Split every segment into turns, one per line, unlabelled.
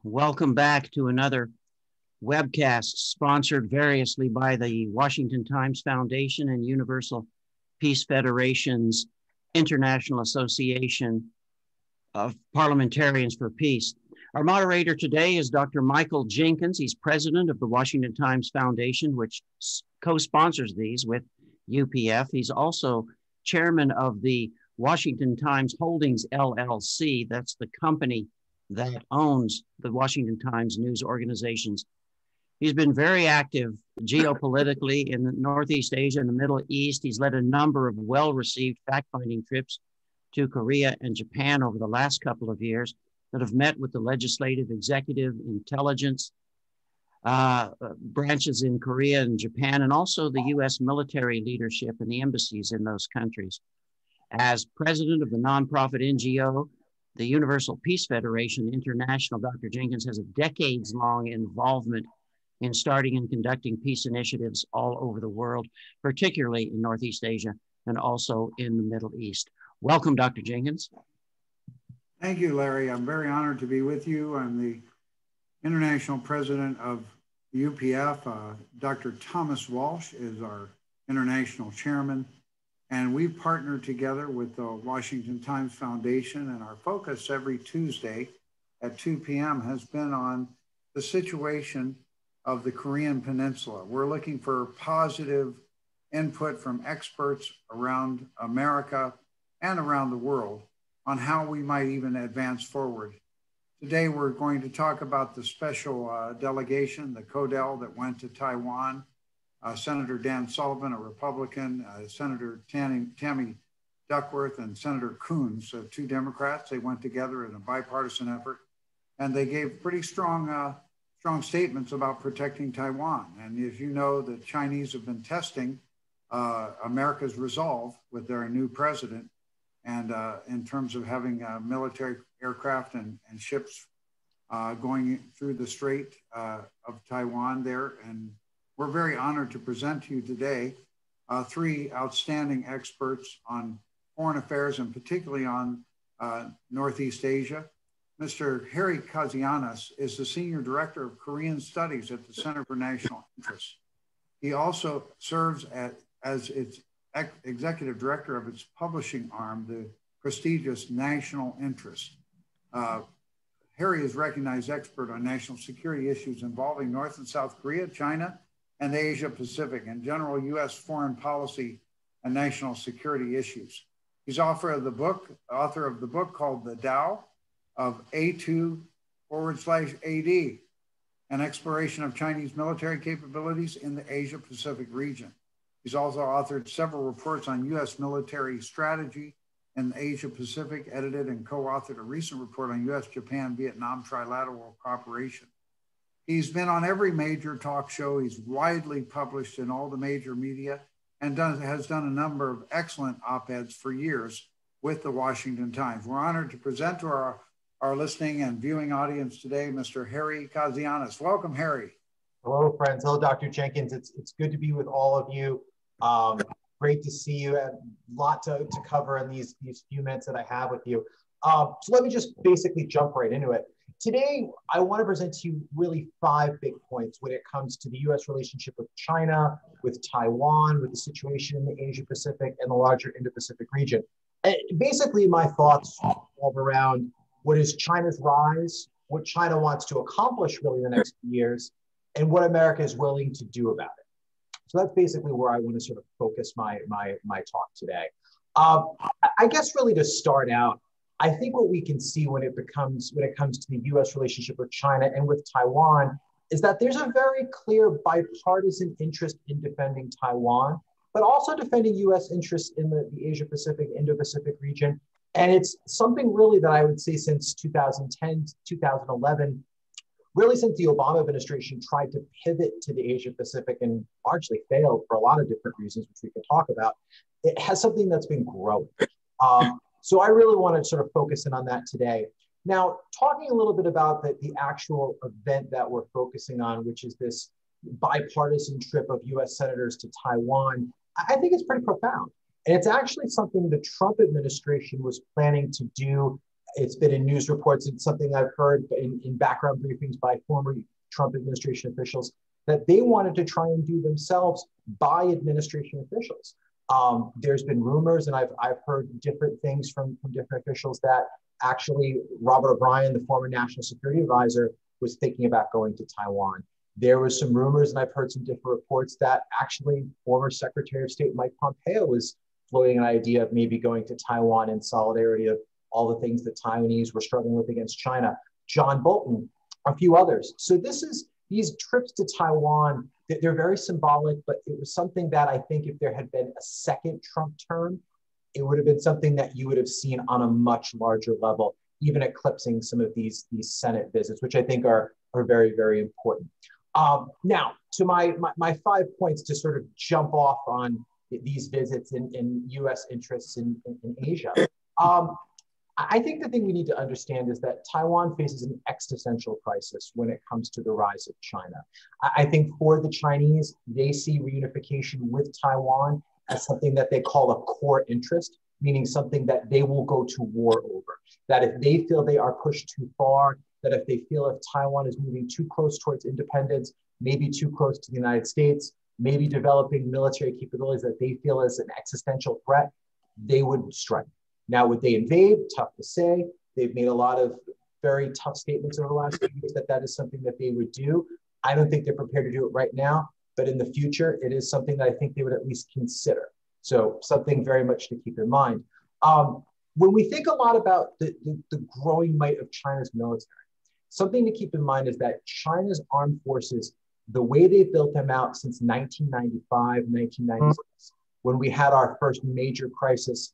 Welcome back to another webcast sponsored variously by the Washington Times Foundation and Universal Peace Federation's International Association of Parliamentarians for Peace. Our moderator today is Dr. Michael Jenkins. He's president of the Washington Times Foundation, which co-sponsors these with UPF. He's also chairman of the Washington Times Holdings LLC. That's the company that owns the Washington Times news organizations. He's been very active geopolitically in Northeast Asia and the Middle East. He's led a number of well-received fact-finding trips to Korea and Japan over the last couple of years that have met with the legislative, executive, intelligence branches in Korea and Japan, and also the U.S. military leadership and the embassies in those countries. As president of the nonprofit NGO, the Universal Peace Federation International, Dr. Jenkins has a decades-long involvement in starting and conducting peace initiatives all over the world, particularly in Northeast Asia and also in the Middle East. Welcome, Dr. Jenkins.
Thank you, Larry. I'm very honored to be with you. I'm the international president of UPF. Dr. Thomas Walsh is our international chairman. And we partner together with the Washington Times Foundation, and our focus every Tuesday at 2 p.m. has been on the situation of the Korean Peninsula. We're looking for positive input from experts around America and around the world on how we might even advance forward. Today, we're going to talk about the special delegation, the CODEL, that went to Taiwan. Senator Dan Sullivan, a Republican, Senator Tammy Duckworth, and Senator Coons, two Democrats. They went together in a bipartisan effort, and they gave pretty strong statements about protecting Taiwan. And as you know, the Chinese have been testing America's resolve with their new president, and in terms of having military aircraft and ships going through the Strait of Taiwan there. And we're very honored to present to you today three outstanding experts on foreign affairs and particularly on Northeast Asia. Mr. Harry Kazianis is the Senior Director of Korean Studies at the Center for National Interest. He also serves as its Executive Director of its publishing arm, the prestigious National Interest. Harry is recognized expert on national security issues involving North and South Korea, China, and the Asia Pacific, and general U.S. foreign policy and national security issues. He's author of the book called The Tao of A2/AD, an exploration of Chinese military capabilities in the Asia Pacific region. He's also authored several reports on U.S. military strategy in the Asia Pacific, edited and co-authored a recent report on U.S., Japan, Vietnam trilateral cooperation. He's been on every major talk show. He's widely published in all the major media and has done a number of excellent op-eds for years with the Washington Times. We're honored to present to our listening and viewing audience today, Mr. Harry Kazianis. Welcome, Harry.
Hello, friends. Hello, Dr. Jenkins. It's good to be with all of you. Great to see you. A lot to cover in these few minutes that I have with you. So let me just basically jump right into it. Today, I want to present to you really 5 big points when it comes to the U.S. relationship with China, with Taiwan, with the situation in the Asia Pacific and the larger Indo-Pacific region. And basically, my thoughts revolve around what is China's rise, what China wants to accomplish really in the next few years, and what America is willing to do about it. So that's basically where I want to sort of focus my talk today. I guess really to start out, I think what we can see when it comes to the U.S. relationship with China and with Taiwan is that there's a very clear bipartisan interest in defending Taiwan, but also defending U.S. interests in the Asia Pacific, Indo-Pacific region. And it's something really that I would say since 2010, 2011, really since the Obama administration tried to pivot to the Asia Pacific and largely failed for a lot of different reasons, which we can talk about, it has something that's been growing. So I really want to sort of focus in on that today. Now, talking a little bit about the actual event that we're focusing on, which is this bipartisan trip of US senators to Taiwan, I think it's pretty profound. And it's actually something the Trump administration was planning to do It's been in news reports. It's something I've heard in background briefings by former Trump administration officials that they wanted to try and do themselves by administration officials. There's been rumors, and I've heard different things from different officials that actually Robert O'Brien, the former national security advisor, was thinking about going to Taiwan. There was some rumors, and I've heard some different reports that actually former Secretary of State Mike Pompeo was floating an idea of maybe going to Taiwan in solidarity of all the things that Taiwanese were struggling with against China. John Bolton, a few others. So these trips to Taiwan, they're very symbolic, but it was something that I think if there had been a second Trump term, it would have been something that you would have seen on a much larger level, even eclipsing some of these Senate visits, which I think are very, very important. Now, to my 5 points to sort of jump off on these visits in U.S. interests in Asia. I think the thing we need to understand is that Taiwan faces an existential crisis when it comes to the rise of China. I think for the Chinese, they see reunification with Taiwan as something that they call a core interest, meaning something that they will go to war over. That if they feel they are pushed too far, that if they feel if Taiwan is moving too close towards independence, maybe too close to the United States, maybe developing military capabilities that they feel is an existential threat, they would strike. Now, would they invade? Tough to say. They've made a lot of very tough statements over the last few years that is something that they would do. I don't think they're prepared to do it right now, but in the future, it is something that I think they would at least consider. So something very much to keep in mind. When we think a lot about the growing might of China's military, something to keep in mind is that China's armed forces, the way they've built them out since 1995, 1996, when we had our first major crisis,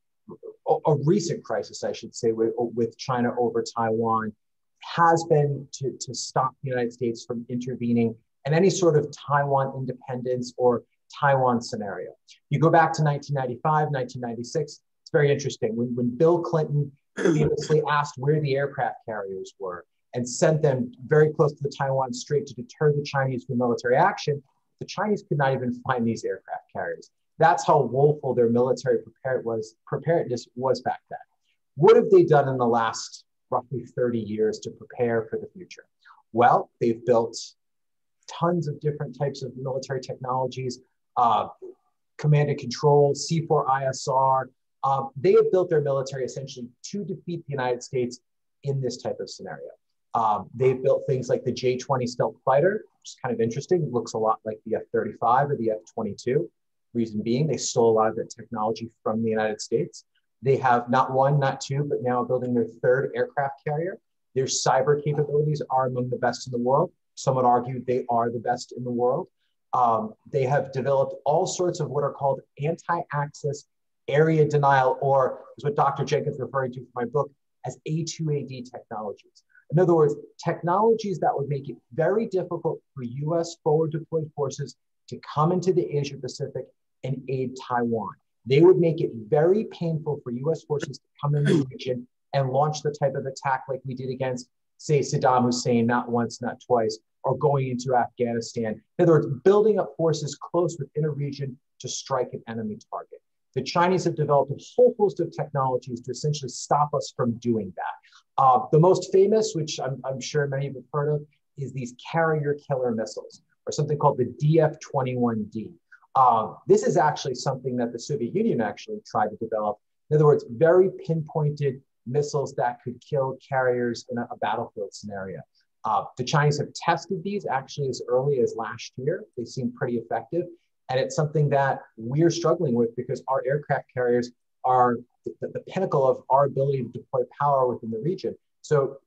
a recent crisis, I should say, with China over Taiwan, has been to stop the United States from intervening in any sort of Taiwan independence or Taiwan scenario. You go back to 1995, 1996, it's very interesting. When Bill Clinton famously asked where the aircraft carriers were and sent them very close to the Taiwan Strait to deter the Chinese from military action, the Chinese could not even find these aircraft carriers. That's how woeful their military preparedness was back then. What have they done in the last roughly 30 years to prepare for the future? Well, they've built tons of different types of military technologies, command and control, C4ISR. They have built their military essentially to defeat the United States in this type of scenario. They've built things like the J-20 stealth fighter, which is kind of interesting. It looks a lot like the F-35 or the F-22. Reason being, they stole a lot of that technology from the United States. They have not one, not two, but now building their third aircraft carrier. Their cyber capabilities are among the best in the world. Some would argue they are the best in the world. They have developed all sorts of what are called anti-access area denial, or is what Dr. Jenkins referring to from my book as A2AD technologies. In other words, technologies that would make it very difficult for US forward deployed forces to come into the Asia Pacific and aid Taiwan. They would make it very painful for US forces to come in the region and launch the type of attack like we did against, say, Saddam Hussein, not once, not twice, or going into Afghanistan. In other words, building up forces close within a region to strike an enemy target. The Chinese have developed a whole host of technologies to essentially stop us from doing that. The most famous, which I'm sure many of you have heard of, is these carrier killer missiles, or something called the DF-21D. This is actually something that the Soviet Union actually tried to develop. In other words, very pinpointed missiles that could kill carriers in a battlefield scenario. The Chinese have tested these actually as early as last year. They seem pretty effective. And it's something that we're struggling with because our aircraft carriers are the pinnacle of our ability to deploy power within the region. So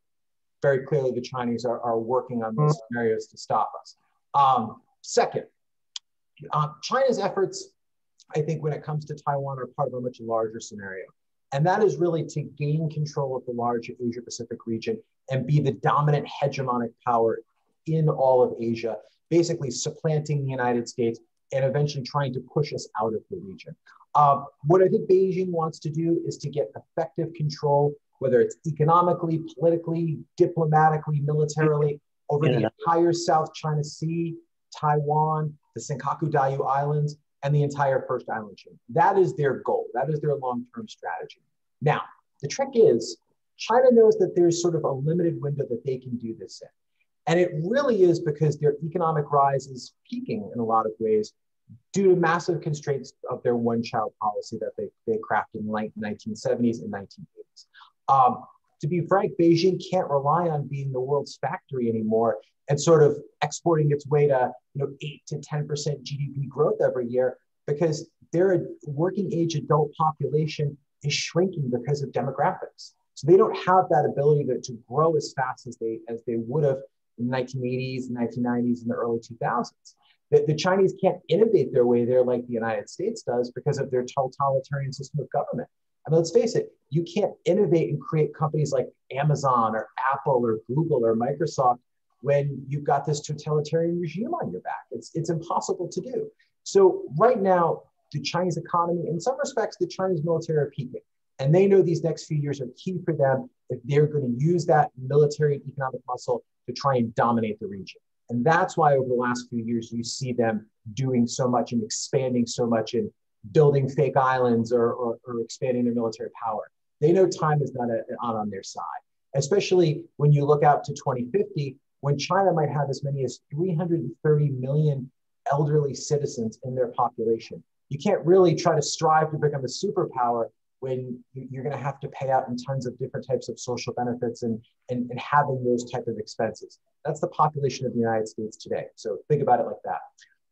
very clearly the Chinese are working on those scenarios to stop us. Second, China's efforts, I think when it comes to Taiwan, are part of a much larger scenario. And that is really to gain control of the large Asia Pacific region and be the dominant hegemonic power in all of Asia, basically supplanting the United States and eventually trying to push us out of the region. What I think Beijing wants to do is to get effective control, whether it's economically, politically, diplomatically, militarily, over the entire South China Sea, Taiwan, the Senkaku Diaoyu Islands, and the entire First Island chain. That is their goal. That is their long-term strategy. Now, the trick is China knows that there's sort of a limited window that they can do this in. And it really is because their economic rise is peaking in a lot of ways due to massive constraints of their one-child policy that they crafted in the 1970s and 1980s. To be frank, Beijing can't rely on being the world's factory anymore and sort of exporting its way to 8 to 10% GDP growth every year, because their working age adult population is shrinking because of demographics. So they don't have that ability to grow as fast as they would have in the 1980s, 1990s, and the early 2000s. The Chinese can't innovate their way there like the United States does because of their totalitarian system of government. I mean, let's face it, you can't innovate and create companies like Amazon or Apple or Google or Microsoft when you've got this totalitarian regime on your back. It's impossible to do. So right now, the Chinese economy, in some respects, the Chinese military are peaking. And they know these next few years are key for them if they're going to use that military and economic muscle to try and dominate the region. And that's why over the last few years, you see them doing so much and expanding so much and building fake islands or expanding their military power. They know time is not on their side, especially when you look out to 2050, when China might have as many as 330 million elderly citizens in their population. You can't really try to strive to become a superpower when you're going to have to pay out in tons of different types of social benefits and having those type of expenses. That's the population of the United States today. So think about it like that.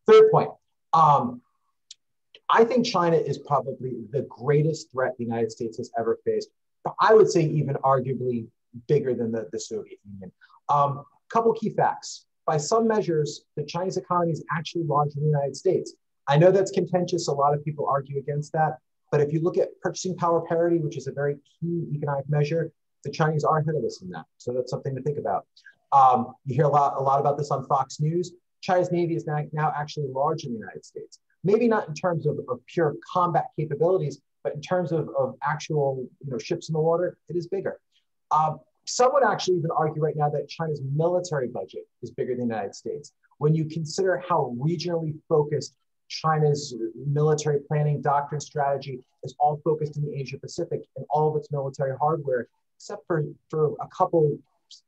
Third point, I think China is probably the greatest threat the United States has ever faced. But I would say even arguably bigger than the Soviet Union. Couple key facts. By some measures, the Chinese economy is actually larger than the United States. I know that's contentious. A lot of people argue against that. But if you look at purchasing power parity, which is a very key economic measure, the Chinese are ahead of us in that. So that's something to think about. You hear a lot about this on Fox News. China's Navy is now actually larger than the United States. Maybe not in terms of pure combat capabilities, but in terms of actual ships in the water, it is bigger. Some would actually even argue right now that China's military budget is bigger than the United States. When you consider how regionally focused China's military planning, doctrine, strategy is all focused in the Asia Pacific, and all of its military hardware, except for a couple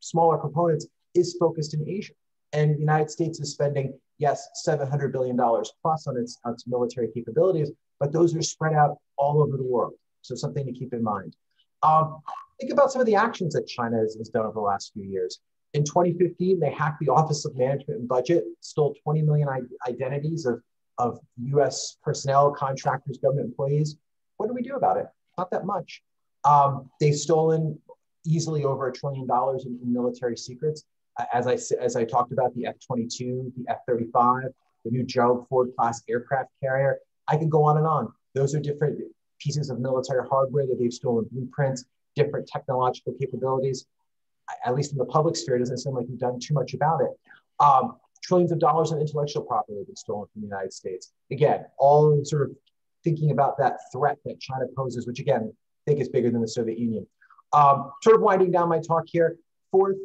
smaller components, is focused in Asia. And the United States is spending, yes, $700 billion plus on its military capabilities, but those are spread out all over the world. So something to keep in mind. Think about some of the actions that China has done over the last few years. In 2015, they hacked the Office of Management and Budget, stole 20 million identities of US personnel, contractors, government employees. What do we do about it? Not that much. They've stolen easily over $1 trillion in military secrets. As I talked about, the F-22, the F-35, the new Gerald Ford class aircraft carrier. I can go on and on. Those are different pieces of military hardware that they've stolen, blueprints, different technological capabilities. At least in the public sphere, it doesn't seem like we've done too much about it. Trillions of dollars in intellectual property have been stolen from the United States. Again, all sort of thinking about that threat that China poses, which again, I think is bigger than the Soviet Union. Sort of winding down my talk here. Fourth,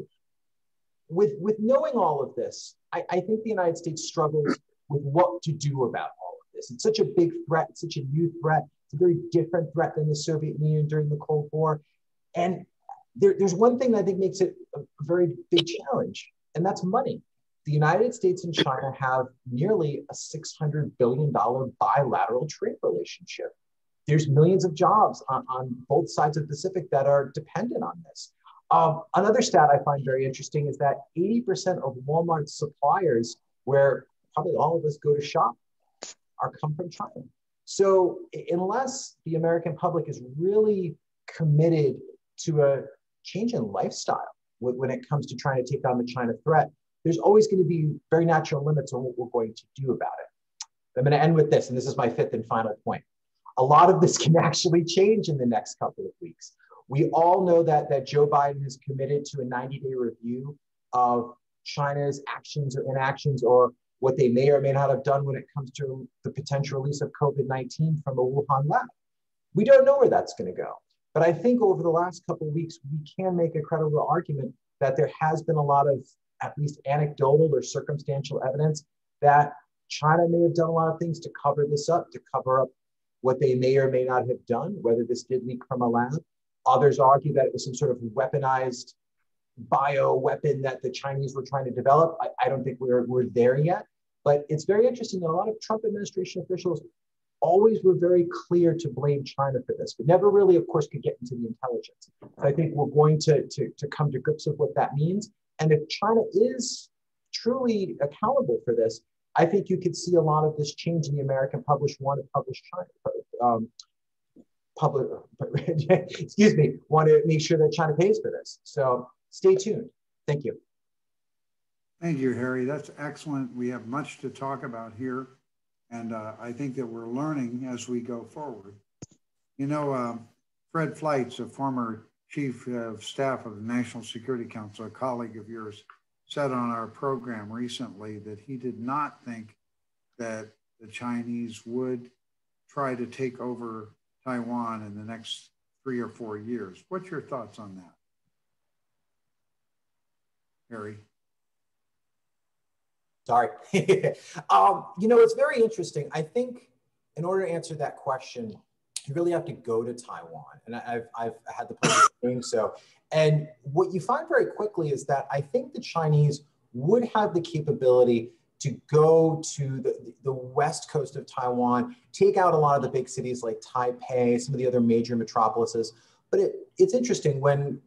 with knowing all of this, I think the United States struggles with what to do about all of this. It's such a big threat, it's such a new threat. It's a very different threat than the Soviet Union during the Cold War. And there's one thing that I think makes it a very big challenge, and that's money. The United States and China have nearly a $600 billion bilateral trade relationship. There's millions of jobs on both sides of the Pacific that are dependent on this. Another stat I find very interesting is that 80% of Walmart's suppliers, where probably all of us go to shop, come from China. So unless the American public is really committed to a change in lifestyle when it comes to trying to take on the China threat, there's always going to be very natural limits on what we're going to do about it. I'm going to end with this, and this is my fifth and final point. A lot of this can actually change in the next couple of weeks. We all know that Joe Biden is committed to a 90-day review of China's actions or inactions, or what they may or may not have done when it comes to the potential release of COVID-19 from a Wuhan lab. We don't know where that's going to go. But I think over the last couple of weeks, we can make a credible argument that there has been a lot of at least anecdotal or circumstantial evidence that China may have done a lot of things to cover this up, to cover up what they may or may not have done, whether this did leak from a lab. Others argue that it was some sort of weaponized bio weapon that the Chinese were trying to develop. I don't think we're there yet, but it's very interesting that a lot of Trump administration officials always were very clear to blame China for this, but never really, of course, could get into the intelligence. So I think we're going to come to grips with what that means. And if China is truly accountable for this, I think you could see a lot of this change in the American public want to publish China. Excuse me, want to make sure that China pays for this. So stay tuned. Thank you.
Thank you, Harry. That's excellent. We have much to talk about here. And I think that we're learning as we go forward. You know, Fred Fleitz, a former chief of staff of the National Security Council, a colleague of yours, said on our program recently that he did not think that the Chinese would try to take over Taiwan in the next 3 or 4 years. What's your thoughts on that, Harry?
Sorry. You know, it's very interesting. I think in order to answer that question, you really have to go to Taiwan. And I've had the pleasure of doing so. And what you find very quickly is that I think the Chinese would have the capability to go to the west coast of Taiwan, take out a lot of the big cities like Taipei, some of the other major metropolises. But it's interesting, when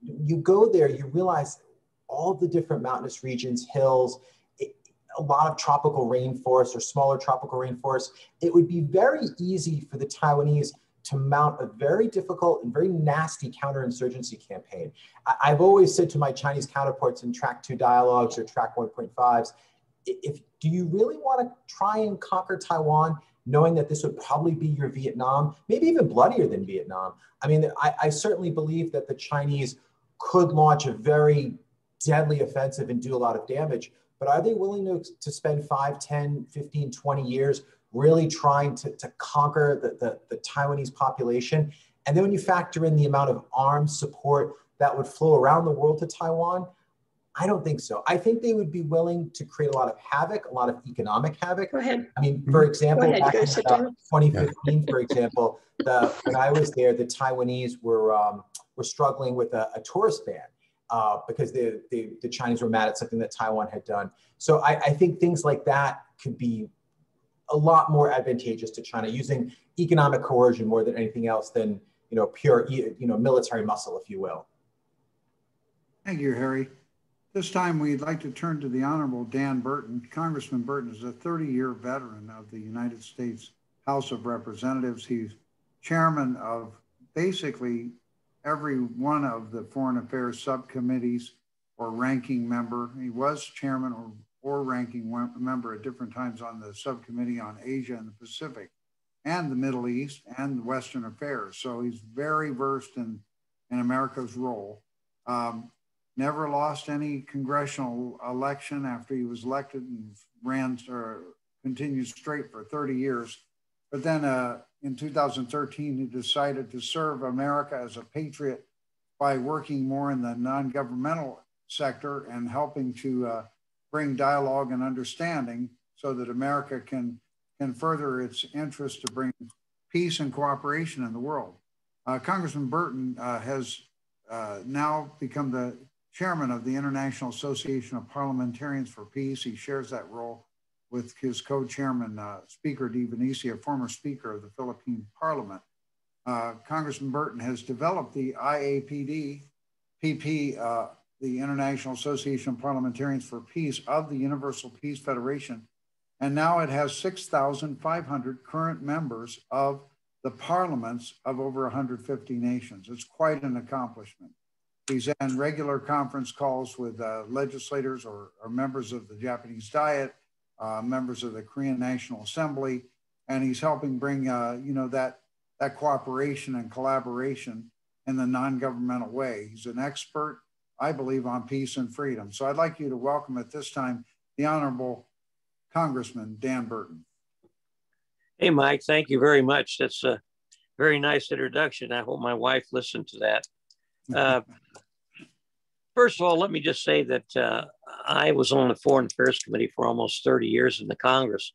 you go there, you realize all the different mountainous regions, hills, a lot of tropical rainforests or smaller tropical rainforests. It would be very easy for the Taiwanese to mount a very difficult and very nasty counterinsurgency campaign. I've always said to my Chinese counterparts in Track 2 dialogues or Track 1.5s, do you really want to try and conquer Taiwan, knowing that this would probably be your Vietnam, maybe even bloodier than Vietnam? I mean, I certainly believe that the Chinese could launch a very deadly offensive and do a lot of damage. But are they willing to spend 5, 10, 15, 20 years really trying to conquer the Taiwanese population? And then when you factor in the amount of arms support that would flow around the world to Taiwan, I don't think so. I think they would be willing to create a lot of havoc, a lot of economic havoc.
Go ahead.
I mean, for example, back in 2015,
Yeah.
for example, when I was there, the Taiwanese were struggling with a tourist ban. Because the Chinese were mad at something that Taiwan had done. So I think things like that could be a lot more advantageous to China, using economic coercion more than anything else than pure military muscle, if you will.
Thank you, Harry. This time we'd like to turn to the Honorable Dan Burton. Congressman Burton is a 30-year veteran of the United States House of Representatives. He's chairman of basically every one of the foreign affairs subcommittees or ranking member. He was chairman or ranking member at different times on the subcommittee on Asia and the Pacific and the Middle East and Western affairs. So he's very versed in America's role. Never lost any congressional election after he was elected, and ran or continued straight for 30 years. But then in 2013, he decided to serve America as a patriot by working more in the non-governmental sector and helping to bring dialogue and understanding so that America can further its interest to bring peace and cooperation in the world. Congressman Burton has now become the chairman of the International Association of Parliamentarians for Peace. He shares that role with his co-chairman, Speaker Divanisi, former Speaker of the Philippine Parliament. Congressman Burton has developed the IAPD, PP, the International Association of Parliamentarians for Peace of the Universal Peace Federation, and now it has 6,500 current members of the parliaments of over 150 nations. It's quite an accomplishment. He's in regular conference calls with legislators or members of the Japanese Diet, members of the Korean National Assembly, and he's helping bring that cooperation and collaboration in the non-governmental way. He's an expert, I believe, on peace and freedom. So I'd like you to welcome at this time the Honorable Congressman Dan Burton.
Hey, Mike, thank you very much. That's a very nice introduction. I hope my wife listened to that. First of all, let me just say that I was on the Foreign Affairs Committee for almost 30 years in the Congress.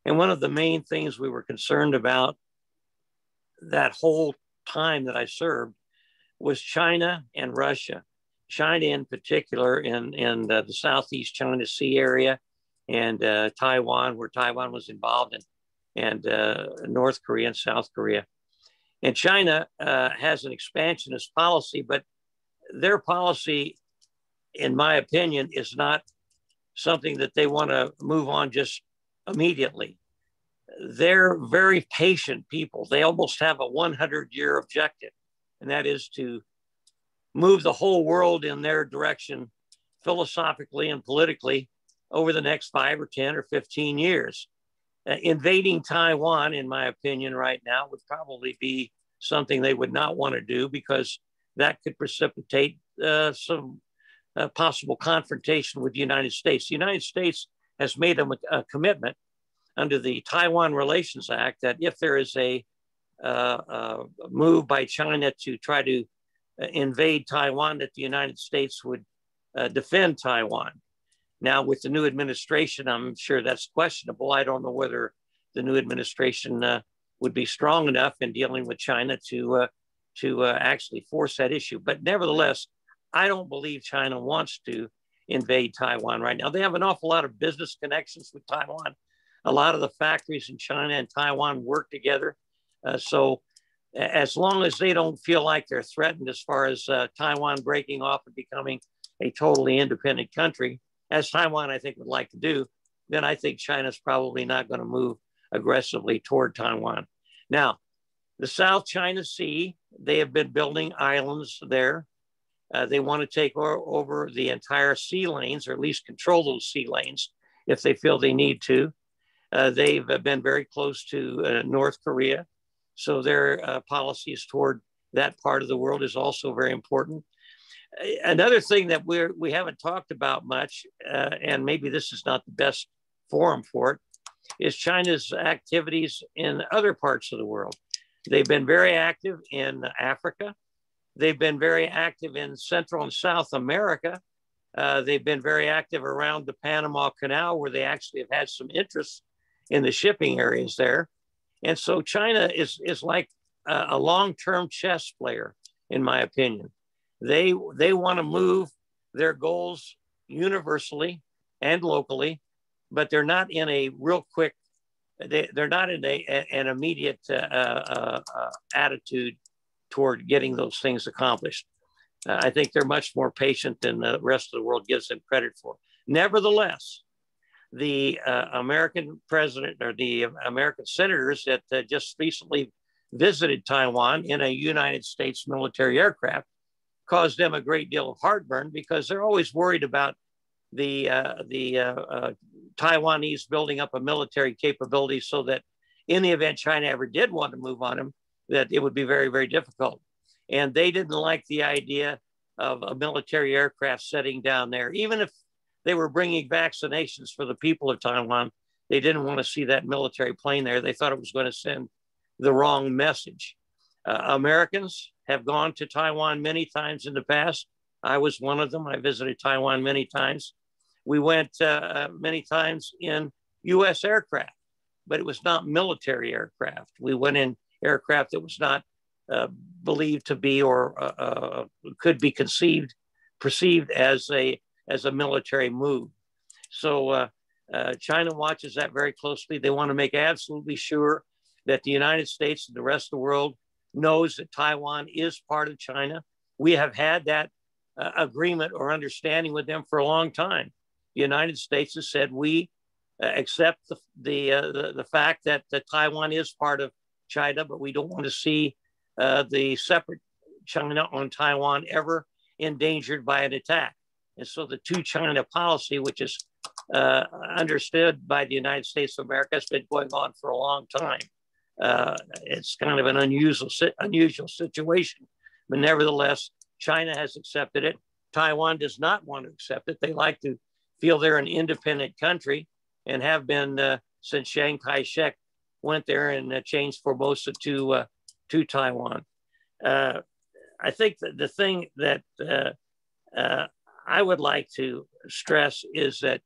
And one of the main things we were concerned about that whole time that I served was China and Russia. China in particular in the Southeast China Sea area, and Taiwan, where Taiwan was involved, and North Korea and South Korea. And China has an expansionist policy, but their policy, in my opinion, is not something that they want to move on just immediately. They're very patient people. They almost have a 100-year objective, and that is to move the whole world in their direction philosophically and politically over the next 5 or 10 or 15 years. Invading Taiwan, in my opinion, right now would probably be something they would not want to do, because that could precipitate some possible confrontation with the United States. The United States has made a commitment under the Taiwan Relations Act that if there is a move by China to try to invade Taiwan, that the United States would defend Taiwan. Now, with the new administration, I'm sure that's questionable. I don't know whether the new administration would be strong enough in dealing with China to actually force that issue. But nevertheless, I don't believe China wants to invade Taiwan right now. They have an awful lot of business connections with Taiwan. A lot of the factories in China and Taiwan work together. So as long as they don't feel like they're threatened as far as Taiwan breaking off and becoming a totally independent country, as Taiwan, I think, would like to do, then I think China's probably not going to move aggressively toward Taiwan. Now, the South China Sea, they have been building islands there. They want to take over the entire sea lanes, or at least control those sea lanes if they feel they need to. They've been very close to North Korea. So their policies toward that part of the world is also very important. Another thing that we haven't talked about much, and maybe this is not the best forum for it, is China's activities in other parts of the world. They've been very active in Africa. They've been very active in Central and South America. They've been very active around the Panama Canal, where they actually have had some interest in the shipping areas there. And so China is like a long-term chess player, in my opinion. They want to move their goals universally and locally, but they're not in a real quick, they're not in an immediate attitude toward getting those things accomplished. I think they're much more patient than the rest of the world gives them credit for. Nevertheless, the American president, or the American senators that just recently visited Taiwan in a United States military aircraft, caused them a great deal of heartburn, because they're always worried about the Taiwanese building up a military capability, so that in the event China ever did want to move on them, that it would be very, very difficult. And they didn't like the idea of a military aircraft setting down there. Even if they were bringing vaccinations for the people of Taiwan, they didn't want to see that military plane there. They thought it was going to send the wrong message. Americans have gone to Taiwan many times in the past. I was one of them. I visited Taiwan many times. We went many times in US aircraft, but it was not military aircraft. We went in aircraft that was not believed to be, or could be perceived as a military move. So China watches that very closely. They want to make absolutely sure that the United States and the rest of the world knows that Taiwan is part of China. We have had that agreement or understanding with them for a long time. The United States has said we accept the fact that Taiwan is part of China, but we don't want to see the separate China on Taiwan ever endangered by an attack. And so the two China policy, which is understood by the United States of America, has been going on for a long time. It's kind of an unusual situation, but nevertheless, China has accepted it. Taiwan does not want to accept it. They like to feel they're an independent country, and have been since Chiang Kai-shek went there and changed Formosa to Taiwan. I think that the thing that I would like to stress is that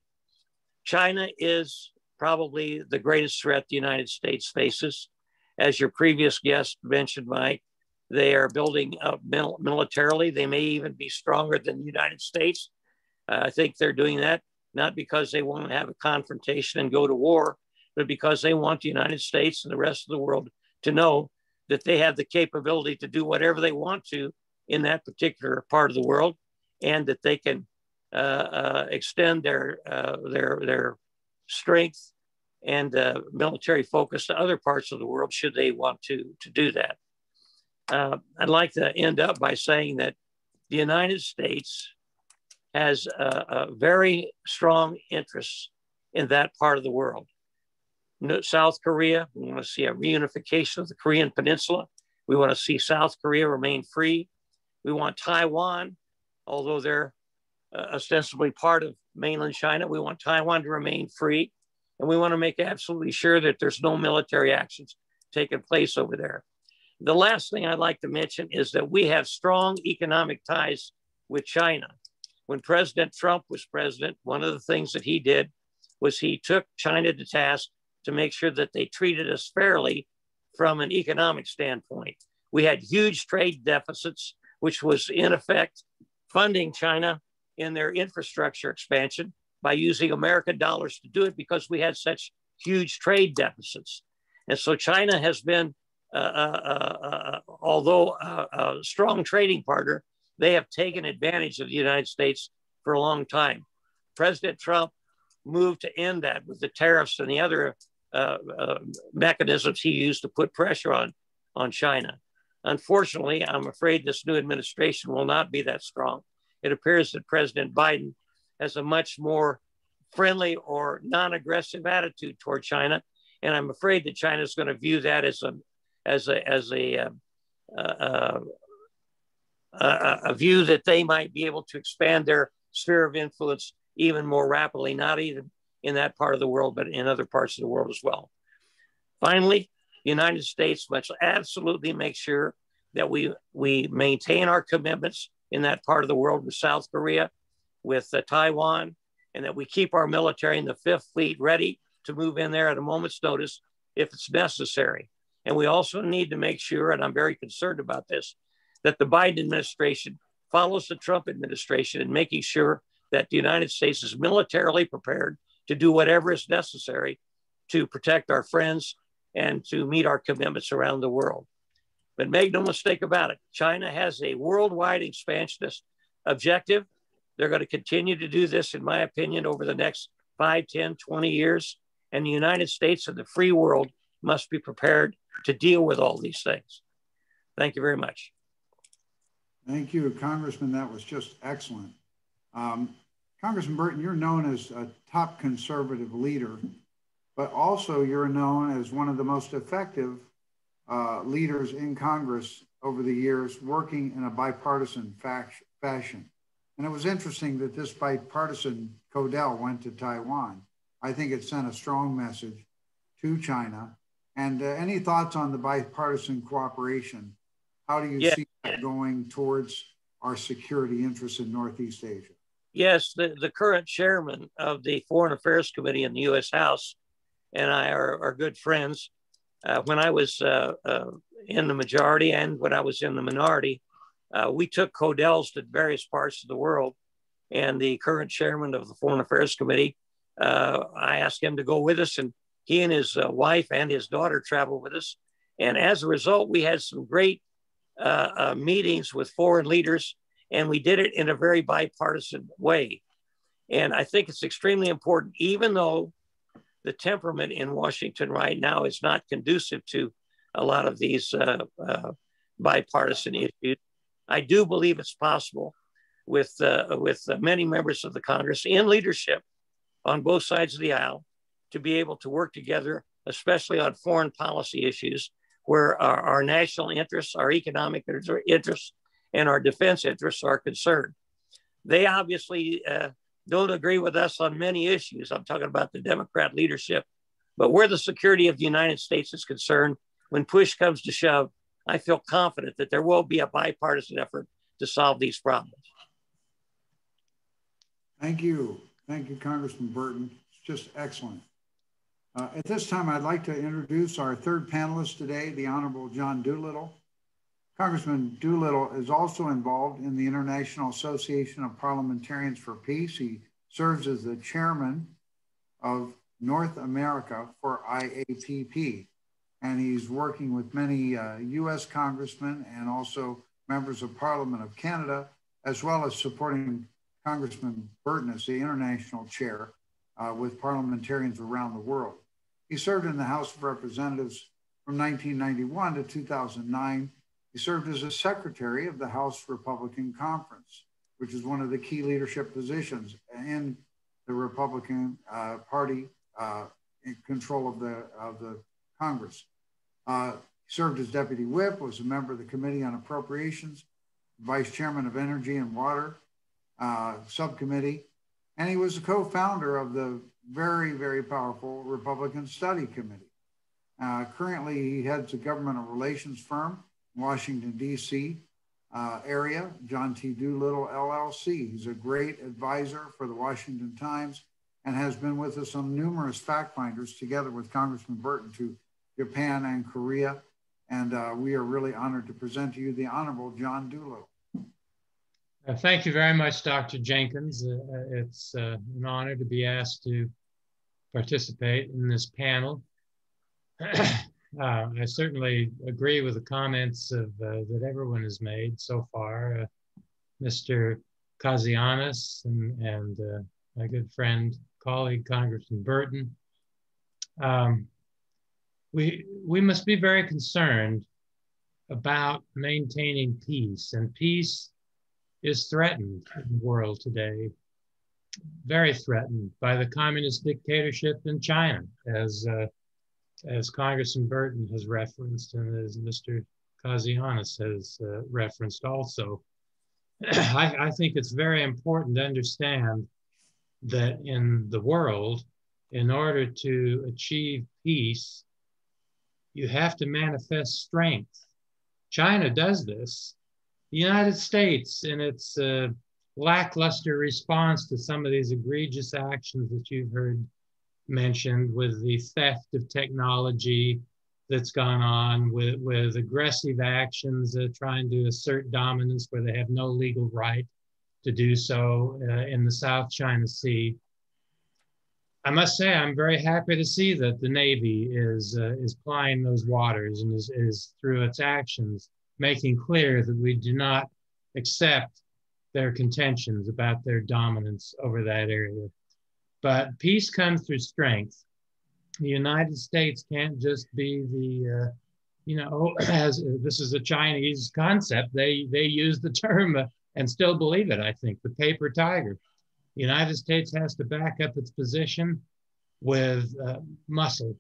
China is probably the greatest threat the United States faces. As your previous guest mentioned, Mike, They are building up militarily. They may even be stronger than the United States. I think they're doing that not because they want to have a confrontation and go to war, but because they want the United States and the rest of the world to know that they have the capability to do whatever they want to in that particular part of the world, and that they can extend their strength and military focus to other parts of the world should they want to do that. I'd like to end up by saying that the United States has a very strong interest in that part of the world. South Korea, we want to see a reunification of the Korean Peninsula. We want to see South Korea remain free. We want Taiwan, although they're ostensibly part of mainland China, we want Taiwan to remain free. And we want to make absolutely sure that there's no military actions taking place over there. The last thing I'd like to mention is that we have strong economic ties with China. When President Trump was president, one of the things that he did was he took China to task to make sure that they treated us fairly from an economic standpoint. We had huge trade deficits, which was in effect funding China in their infrastructure expansion by using American dollars to do it because we had such huge trade deficits. And so China has been, although a strong trading partner, they have taken advantage of the United States for a long time. President Trump moved to end that with the tariffs and the other mechanisms he used to put pressure on China. Unfortunately, I'm afraid this new administration will not be that strong. It appears that President Biden has a much more friendly or non-aggressive attitude toward China, and I'm afraid that China is going to view that as a view that they might be able to expand their sphere of influence even more rapidly, not even in that part of the world, but in other parts of the world as well. Finally, the United States must absolutely make sure that we maintain our commitments in that part of the world with South Korea, with Taiwan, and that we keep our military in the Fifth Fleet ready to move in there at a moment's notice if it's necessary. And we also need to make sure, and I'm very concerned about this, that the Biden administration follows the Trump administration in making sure that the United States is militarily prepared to do whatever is necessary to protect our friends and to meet our commitments around the world. But make no mistake about it, China has a worldwide expansionist objective. They're going to continue to do this, in my opinion, over the next 5, 10, 20 years. And the United States and the free world must be prepared to deal with all these things. Thank you very much.
Thank you, Congressman. That was just excellent. Congressman Burton, you're known as a top conservative leader, but also you're known as one of the most effective leaders in Congress over the years, working in a bipartisan fashion. And it was interesting that this bipartisan Codell went to Taiwan. I think it sent a strong message to China. And any thoughts on the bipartisan cooperation? How do you see that going towards our security interests in Northeast Asia?
Yes, the current chairman of the Foreign Affairs Committee in the U.S. House and I are good friends. When I was in the majority and when I was in the minority, we took Codells to various parts of the world. And the current chairman of the Foreign Affairs Committee, I asked him to go with us, and he and his wife and his daughter traveled with us. And as a result, we had some great meetings with foreign leaders, and we did it in a very bipartisan way. And I think it's extremely important, even though the temperament in Washington right now is not conducive to a lot of these bipartisan issues. I do believe it's possible with many members of the Congress in leadership on both sides of the aisle to be able to work together, especially on foreign policy issues where our national interests, our economic interests, and our defense interests are concerned. They obviously don't agree with us on many issues. I'm talking about the Democrat leadership, but where the security of the United States is concerned, when push comes to shove, I feel confident that there will be a bipartisan effort to solve these problems.
Thank you. Thank you, Congressman Burton. It's just excellent. At this time, I'd like to introduce our third panelist today, the Honorable John Doolittle. Congressman Doolittle is also involved in the International Association of Parliamentarians for Peace. He serves as the chairman of North America for IAPP, and he's working with many US congressmen and also members of Parliament of Canada, as well as supporting Congressman Burton as the international chair with parliamentarians around the world. He served in the House of Representatives from 1991 to 2009. He served as a secretary of the House Republican Conference, which is one of the key leadership positions in the Republican Party in control of the Congress. He served as deputy whip, was a member of the Committee on Appropriations, vice chairman of Energy and Water subcommittee, and he was a co-founder of the very, very powerful Republican Study Committee. Currently, he heads a government relations firm in Washington, D.C. Area, John T. Doolittle, LLC. He's a great advisor for the Washington Times and has been with us on numerous fact finders together with Congressman Burton to Japan and Korea. And we are really honored to present to you the Honorable John Doolittle.
Thank you very much, Dr. Jenkins. It's an honor to be asked to participate in this panel. I certainly agree with the comments that everyone has made so far. Mr. Kazianis and my good friend, colleague, Congressman Burton. We must be very concerned about maintaining peace, and peace is threatened in the world today, very threatened by the communist dictatorship in China, as Congressman Burton has referenced and as Mr. Kazianis has referenced also. I think it's very important to understand that in the world, in order to achieve peace, you have to manifest strength. China does this. The United States, in its lackluster response to some of these egregious actions that you've heard mentioned, with the theft of technology that's gone on, with aggressive actions trying to assert dominance where they have no legal right to do so in the South China Sea. I must say I'm very happy to see that the Navy is plying those waters and is through its actions making clear that we do not accept their contentions about their dominance over that area. But peace comes through strength. The United States can't just be the, as this is a Chinese concept, they use the term and still believe it, I think, the paper tiger. The United States has to back up its position with muscle.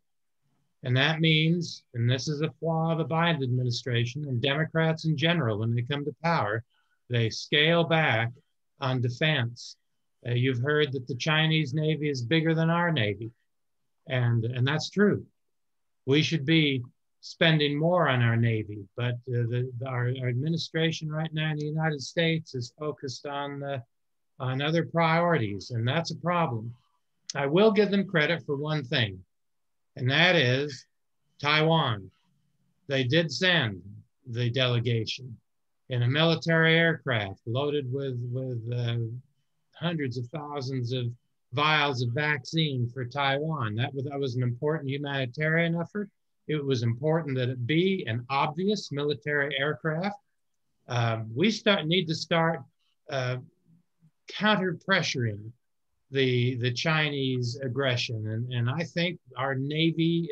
And that means, and this is a flaw of the Biden administration and Democrats in general, when they come to power, they scale back on defense. You've heard that the Chinese Navy is bigger than our Navy, and that's true. We should be spending more on our Navy, but our administration right now in the United States is focused on other priorities, and that's a problem. I will give them credit for one thing, and that is Taiwan. They did send the delegation in a military aircraft loaded with hundreds of thousands of vials of vaccine for Taiwan. That was an important humanitarian effort. It was important that it be an obvious military aircraft. We need to start counter-pressuring the Chinese aggression. And I think our Navy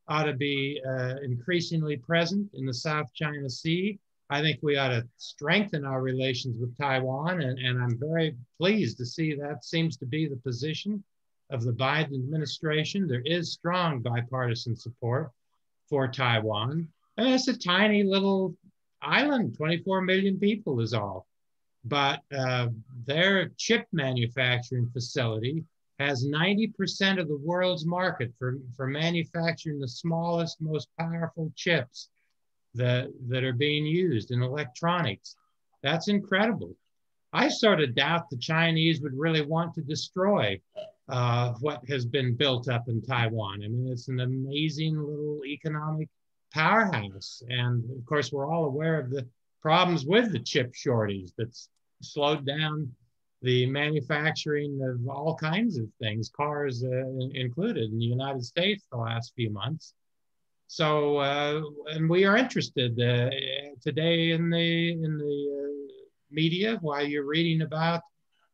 ought to be increasingly present in the South China Sea. I think we ought to strengthen our relations with Taiwan, and I'm very pleased to see that seems to be the position of the Biden administration. There is strong bipartisan support for Taiwan. And it's a tiny little island, 24 million people is all. But their chip manufacturing facility has 90% of the world's market for manufacturing the smallest, most powerful chips that are being used in electronics. That's incredible. I sort of doubt the Chinese would really want to destroy what has been built up in Taiwan. I mean, it's an amazing little economic powerhouse. And of course, we're all aware of the problems with the chip shortage that's slowed down the manufacturing of all kinds of things, cars included, in the United States the last few months. So, and we are interested today in the media, while you're reading about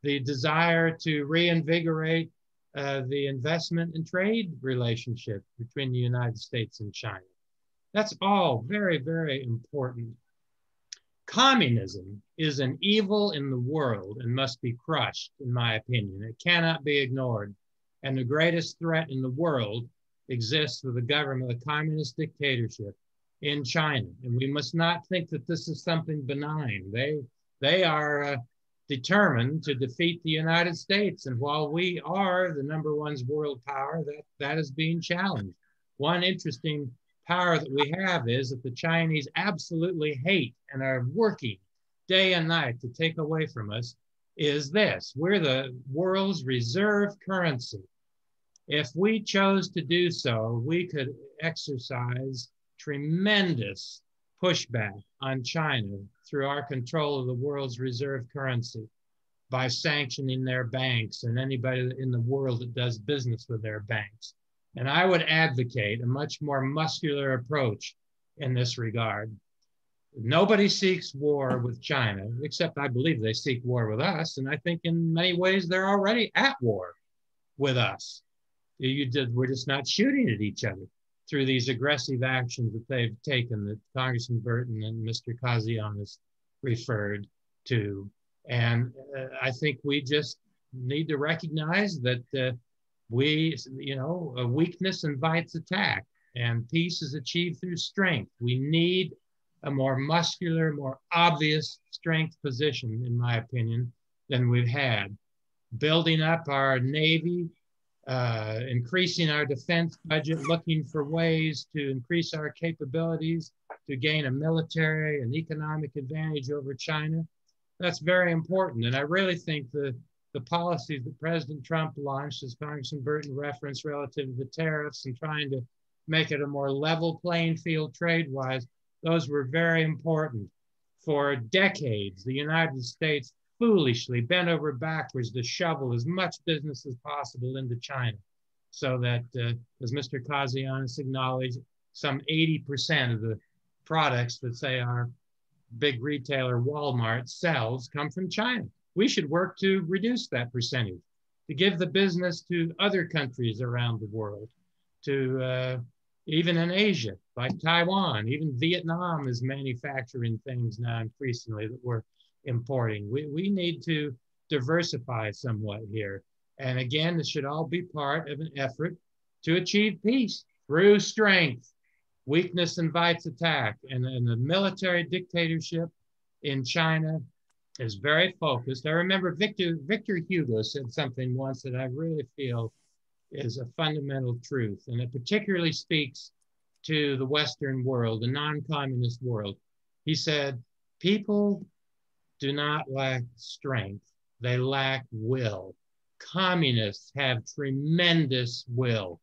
the desire to reinvigorate the investment and trade relationship between the United States and China. That's all very, very important. Communism is an evil in the world and must be crushed, in my opinion. It cannot be ignored. And the greatest threat in the world exists with the government, a communist dictatorship in China. And we must not think that this is something benign. They are determined to defeat the United States. And while we are the #1 world power, that is being challenged. One interesting power that we have is that the Chinese absolutely hate and are working day and night to take away from us is this: we're the world's reserve currency. If we chose to do so, we could exercise tremendous pushback on China through our control of the world's reserve currency by sanctioning their banks and anybody in the world that does business with their banks. And I would advocate a much more muscular approach in this regard. Nobody seeks war with China, except I believe they seek war with us. And I think in many ways they're already at war with us. We're just not shooting at each other through these aggressive actions that they've taken, that Congressman Burton and Mr. Kazianis referred to. And I think we just need to recognize that a weakness invites attack, and peace is achieved through strength. We need a more muscular, more obvious strength position, in my opinion, than we've had. Building up our Navy, increasing our defense budget, looking for ways to increase our capabilities to gain a military and economic advantage over China. That's very important. And I really think the policies that President Trump launched, as Congressman Burton referenced, relative to the tariffs and trying to make it a more level playing field trade-wise, those were very important. For decades, the United States foolishly bent over backwards to shovel as much business as possible into China, so that, as Mr. Kazianis acknowledged, some 80% of the products that, say, our big retailer Walmart sells come from China. We should work to reduce that percentage, to give the business to other countries around the world, to even in Asia, like Taiwan. Even Vietnam is manufacturing things now increasingly that we're importing. We need to diversify somewhat here. And again, this should all be part of an effort to achieve peace through strength. Weakness invites attack. And the military dictatorship in China is very focused. I remember Victor Hugo said something once that I really feel is a fundamental truth, and it particularly speaks to the Western world, the non-communist world. He said, people do not lack strength, they lack will. Communists have tremendous will,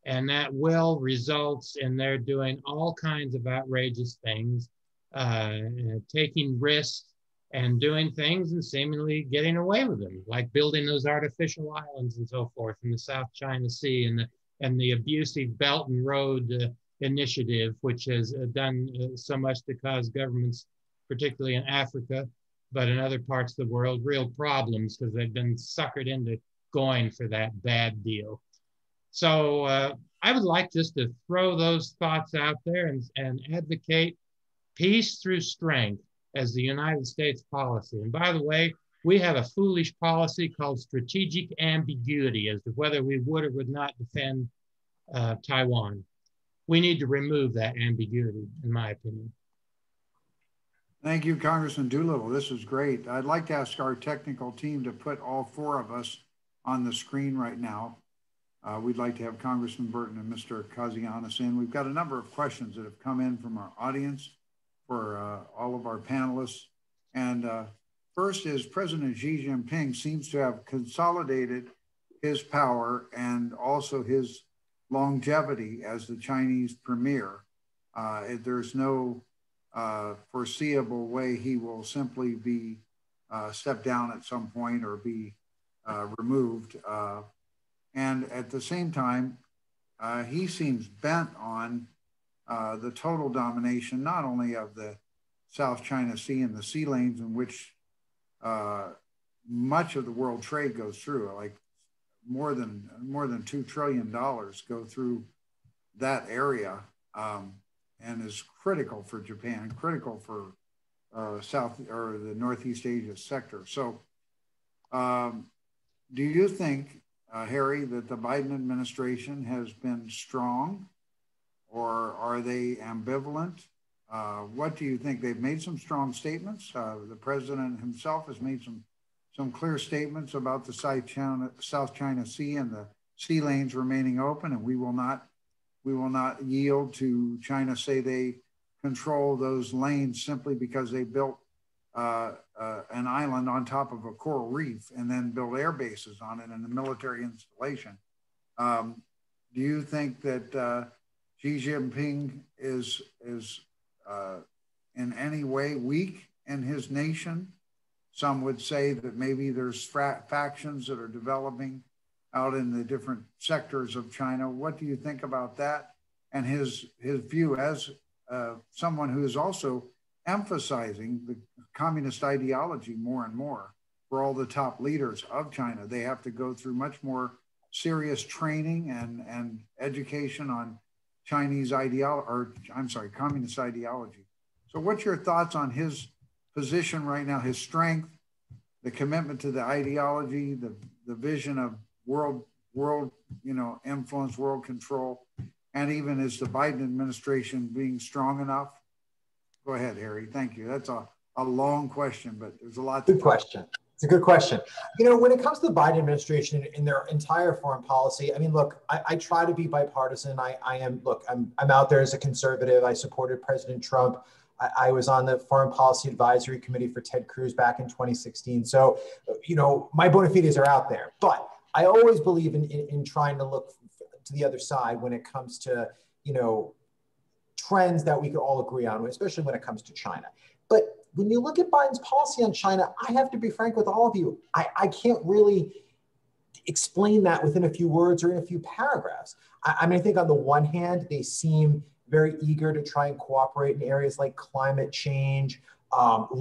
and that will results in their doing all kinds of outrageous things, taking risks and doing things and seemingly getting away with them, like building those artificial islands and so forth in the South China Sea, and the abusive Belt and Road Initiative, which has done so much to cause governments, particularly in Africa, but in other parts of the world, real problems because they've been suckered into going for that bad deal. So I would like just to throw those thoughts out there and advocate peace through strength as the United States policy. And by the way, we have a foolish policy called strategic ambiguity as to whether we would or would not defend Taiwan. We need to remove that ambiguity, in my opinion.
Thank you, Congressman Doolittle. This is great. I'd like to ask our technical team to put all four of us on the screen right now. We'd like to have Congressman Burton and Mr. Kazianis in. We've got a number of questions that have come in from our audience for all of our panelists. And first is President Xi Jinping seems to have consolidated his power and also his longevity as the Chinese premier. There's no foreseeable way he will simply be stepped down at some point or be removed. And at the same time, he seems bent on the total domination, not only of the South China Sea and the sea lanes in which much of the world trade goes through, like more than $2 trillion go through that area, and is critical for Japan, critical for South or the Northeast Asia sector. So do you think, Harry, that the Biden administration has been strong, or are they ambivalent? What do you think? They've made some strong statements. The president himself has made some clear statements about the South China Sea and the sea lanes remaining open, and we will not yield to China say they control those lanes simply because they built an island on top of a coral reef and then built air bases on it in a military installation. Do you think that Xi Jinping is in any way weak in his nation? Some would say that maybe there's factions that are developing out in the different sectors of China. What do you think about that? And his view as someone who is also emphasizing the communist ideology more and more for all the top leaders of China. They have to go through much more serious training and education on communist ideology. So what's your thoughts on his position right now, his strength, the commitment to the ideology, the vision of world influence, world control, and even is the Biden administration being strong enough? Go ahead, Harry. Thank you. That's a long question, but there's a lot.
Good question. It's a good question. When it comes to the Biden administration in their entire foreign policy, I mean, look, I try to be bipartisan. I'm out there as a conservative. I supported President Trump. I was on the Foreign Policy Advisory Committee for Ted Cruz back in 2016. So, my bona fides are out there. But I always believe in trying to look to the other side when it comes to, trends that we could all agree on, especially when it comes to China. But when you look at Biden's policy on China, I have to be frank with all of you. I can't really explain that within a few words or in a few paragraphs. I think on the one hand, they seem very eager to try and cooperate in areas like climate change,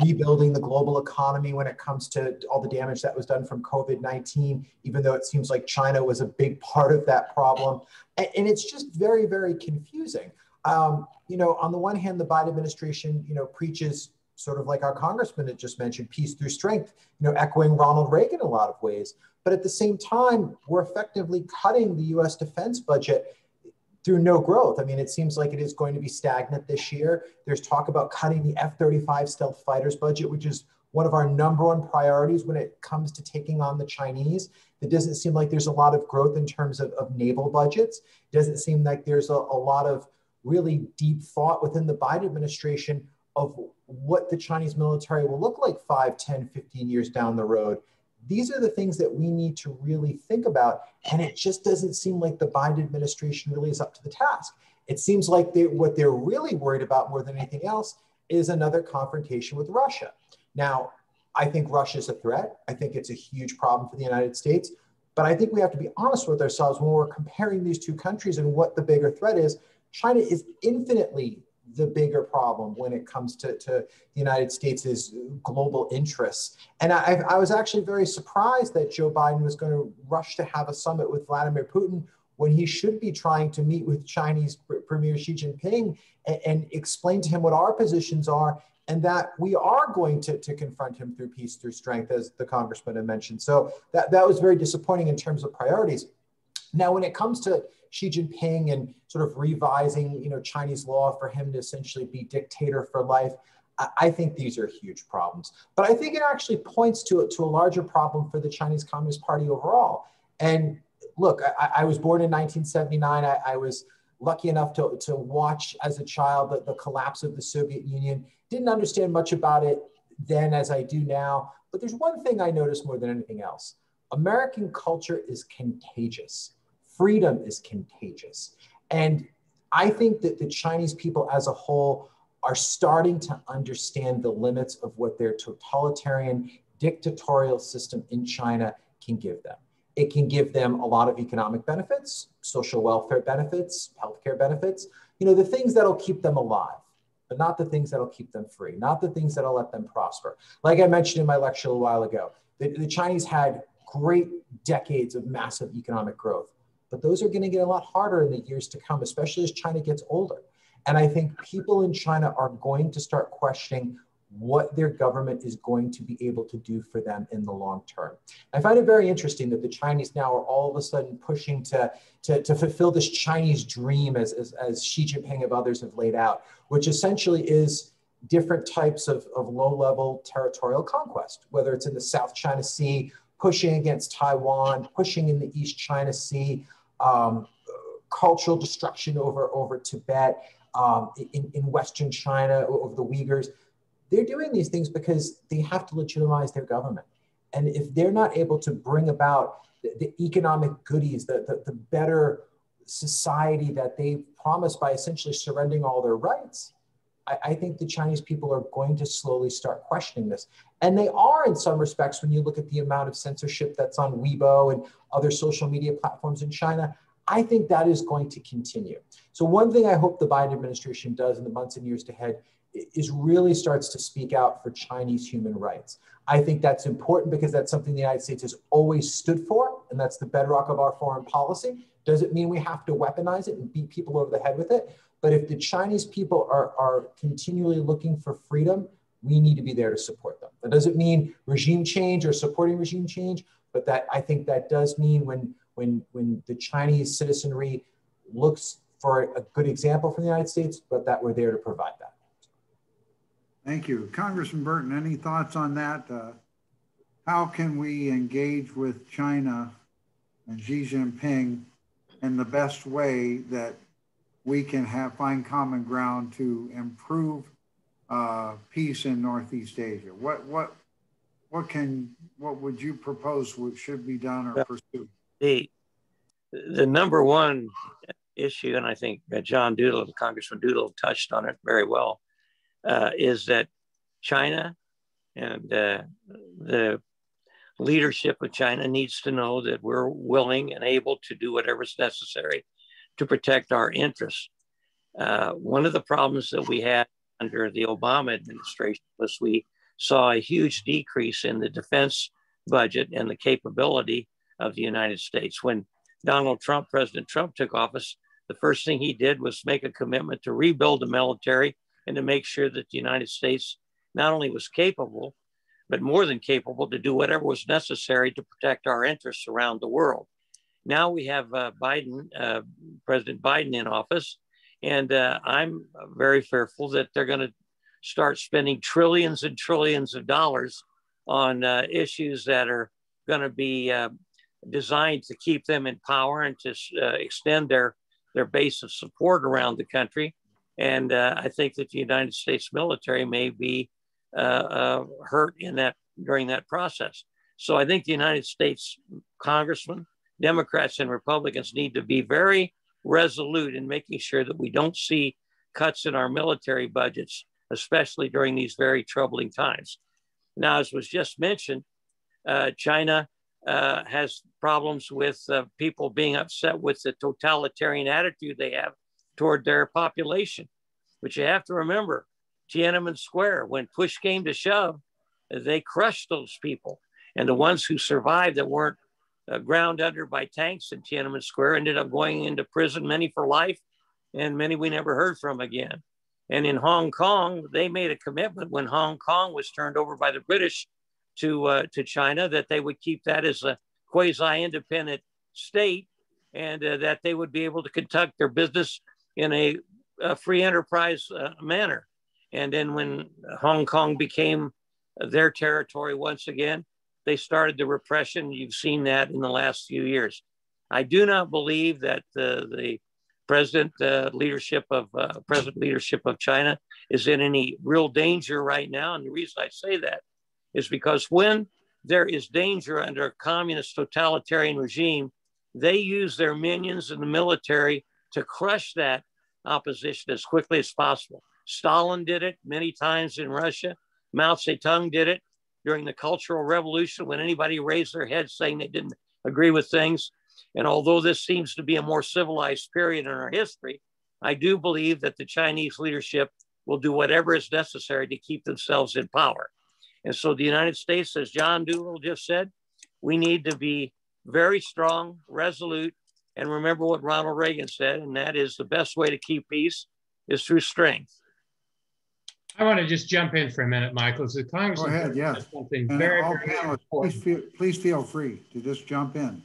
rebuilding the global economy when it comes to all the damage that was done from COVID-19, even though it seems like China was a big part of that problem. And it's just very, very confusing. On the one hand, the Biden administration, preaches sort of like our congressman had just mentioned, peace through strength, echoing Ronald Reagan in a lot of ways. But at the same time, we're effectively cutting the U.S. defense budget through no growth. I mean, it seems like it is going to be stagnant this year. There's talk about cutting the F-35 stealth fighters budget, which is one of our #1 priorities when it comes to taking on the Chinese. It doesn't seem like there's a lot of growth in terms of naval budgets. It doesn't seem like there's a lot of really deep thought within the Biden administration of what the Chinese military will look like 5, 10, 15 years down the road. These are the things that we need to really think about. And it just doesn't seem like the Biden administration really is up to the task. It seems like what they're really worried about more than anything else is another confrontation with Russia. Now, I think Russia is a threat. I think it's a huge problem for the United States. But I think we have to be honest with ourselves when we're comparing these two countries and what the bigger threat is. China is infinitely the bigger problem when it comes to the United States' global interests. And I was actually very surprised that Joe Biden was going to rush to have a summit with Vladimir Putin when he should be trying to meet with Chinese Premier Xi Jinping and explain to him what our positions are, and that we are going to confront him through peace, through strength, as the congressman had mentioned. So that was very disappointing in terms of priorities. Now, when it comes to Xi Jinping and sort of revising, Chinese law for him to essentially be dictator for life, I think these are huge problems. But I think it actually points to a larger problem for the Chinese Communist Party overall. And look, I was born in 1979. I was lucky enough to watch as a child the collapse of the Soviet Union. Didn't understand much about it then as I do now. But there's one thing I noticed more than anything else. American culture is contagious. Freedom is contagious. And I think that the Chinese people as a whole are starting to understand the limits of what their totalitarian dictatorial system in China can give them. It can give them a lot of economic benefits, social welfare benefits, healthcare benefits, the things that'll keep them alive, but not the things that'll keep them free, not the things that'll let them prosper. Like I mentioned in my lecture a while ago, the Chinese had great decades of massive economic growth, but those are going to get a lot harder in the years to come, especially as China gets older. And I think people in China are going to start questioning what their government is going to be able to do for them in the long term. I find it very interesting that the Chinese now are all of a sudden pushing to fulfill this Chinese dream as Xi Jinping and others have laid out, which essentially is different types of low-level territorial conquest, whether it's in the South China Sea, pushing against Taiwan, pushing in the East China Sea, cultural destruction over Tibet, in Western China, over the Uyghurs. They're doing these things because they have to legitimize their government. And if they're not able to bring about the economic goodies, the better society that they promised by essentially surrendering all their rights, I think the Chinese people are going to slowly start questioning this. And they are in some respects when you look at the amount of censorship that's on Weibo and other social media platforms in China. I think that is going to continue. So one thing I hope the Biden administration does in the months and years ahead is really starts to speak out for Chinese human rights. I think that's important because that's something the United States has always stood for, and that's the bedrock of our foreign policy. Doesn't mean we have to weaponize it and beat people over the head with it. But if the Chinese people are continually looking for freedom, we need to be there to support them. That doesn't mean regime change or supporting regime change, but that I think that does mean when the Chinese citizenry looks for a good example from the United States, but that we're there to provide that.
Thank you. Congressman Burton, any thoughts on that? How can we engage with China and Xi Jinping in the best way that we can find common ground to improve peace in Northeast Asia? What would you propose should be done or pursued?
The number one issue, and I think Congressman Doolittle touched on it very well, is that China and the leadership of China needs to know that we're willing and able to do whatever's necessary to protect our interests. One of the problems that we had under the Obama administration was we saw a huge decrease in the defense budget and the capability of the United States. When President Trump took office, the first thing he did was make a commitment to rebuild the military and to make sure that the United States not only was capable, but more than capable to do whatever was necessary to protect our interests around the world. Now we have President Biden in office, and I'm very fearful that they're going to start spending trillions and trillions of dollars on issues that are going to be designed to keep them in power and to extend their base of support around the country. And I think that the United States military may be hurt during that process. So I think the United States congressmen, Democrats and Republicans need to be very resolute in making sure that we don't see cuts in our military budgets, especially during these very troubling times. Now, as was just mentioned, China has problems with people being upset with the totalitarian attitude they have toward their population. But you have to remember, Tiananmen Square, when push came to shove, they crushed those people. And the ones who survived that weren't ground under by tanks in Tiananmen Square ended up going into prison, many for life, and many we never heard from again. And in Hong Kong, they made a commitment when Hong Kong was turned over by the British to China that they would keep that as a quasi-independent state, and that they would be able to conduct their business in a free enterprise manner. And then when Hong Kong became their territory once again, they started the repression. You've seen that in the last few years. I do not believe that the president leadership of China is in any real danger right now. And the reason I say that is because when there is danger under a communist totalitarian regime, they use their minions in the military to crush that opposition as quickly as possible. Stalin did it many times in Russia. Mao Zedong did it during the Cultural Revolution when anybody raised their head saying they didn't agree with things. And although this seems to be a more civilized period in our history, I do believe that the Chinese leadership will do whatever is necessary to keep themselves in power. And so the United States, as John Doolittle just said, we need to be very strong, resolute, and remember what Ronald Reagan said, and that is the best way to keep peace is through strength.
I want to just jump in for a minute, Michael. So Congressman,
go ahead, yes.
Something
and
very,
all
very
panelists, please feel free to just jump in.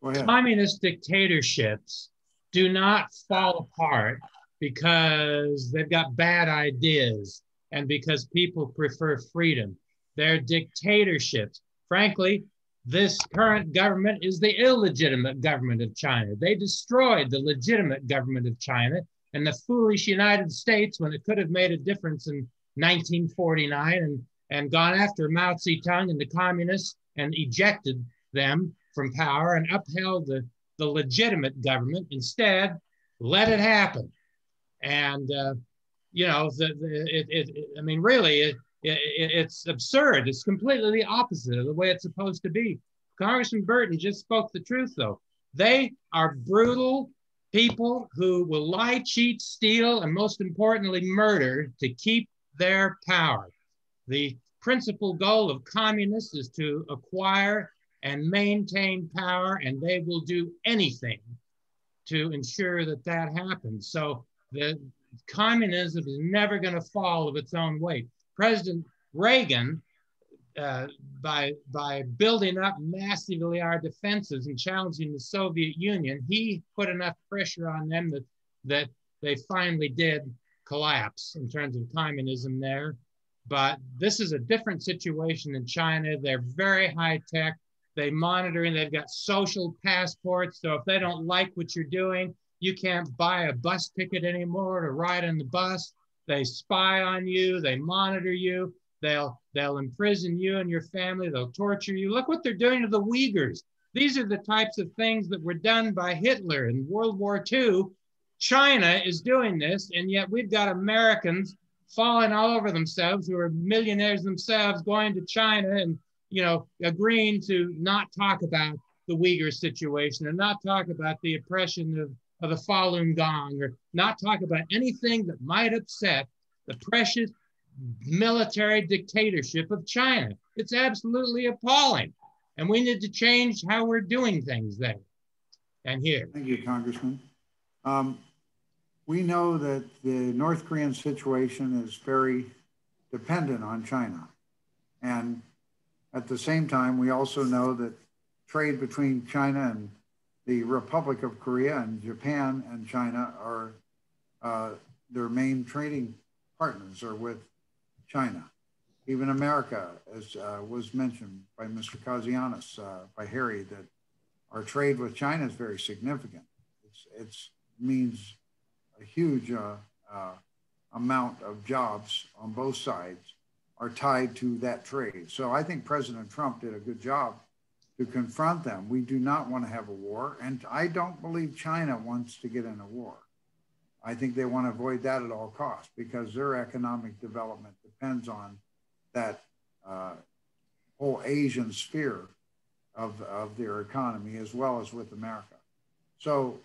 Go ahead.
Communist dictatorships do not fall apart because they've got bad ideas and because people prefer freedom. They're dictatorships. Frankly, this current government is the illegitimate government of China. They destroyed the legitimate government of China, and the foolish United States, when it could have made a difference in 1949 and gone after Mao Zedong and the communists and ejected them from power and upheld the legitimate government, instead let it happen. And, you know, I mean, really, it's absurd. It's completely the opposite of the way it's supposed to be. Congressman Burton just spoke the truth, though. They are brutal people who will lie, cheat, steal, and most importantly, murder to keep their power. The principal goal of communists is to acquire and maintain power, and they will do anything to ensure that that happens. So the communism is never going to fall of its own weight. President Reagan, by building up massively our defenses and challenging the Soviet Union, he put enough pressure on them that they finally did collapse in terms of communism there. But this is a different situation in China. They're very high tech. They monitor, and they've got social passports. So if they don't like what you're doing, you can't buy a bus ticket anymore to ride on the bus. They spy on you. They monitor you. They'll imprison you and your family. They'll torture you. Look what they're doing to the Uyghurs. These are the types of things that were done by Hitler in World War II. China is doing this, and yet we've got Americans falling all over themselves who are millionaires themselves going to China and, you know, agreeing to not talk about the Uyghur situation and not talk about the oppression of the Falun Gong, or not talk about anything that might upset the precious military dictatorship of China. It's absolutely appalling. And we need to change how we're doing things there and here.
Thank you, Congressman. We know that the North Korean situation is very dependent on China. And at the same time, we also know that trade between China and the Republic of Korea and Japan and China are their main trading partners are with China. Even America, as was mentioned by Mr. Kazianis, by Harry, that our trade with China is very significant. It means a huge amount of jobs on both sides are tied to that trade. So I think President Trump did a good job to confront them. We do not want to have a war, and I don't believe China wants to get in a war. I think they want to avoid that at all costs because their economic development depends on that whole Asian sphere of their economy, as well as with America. So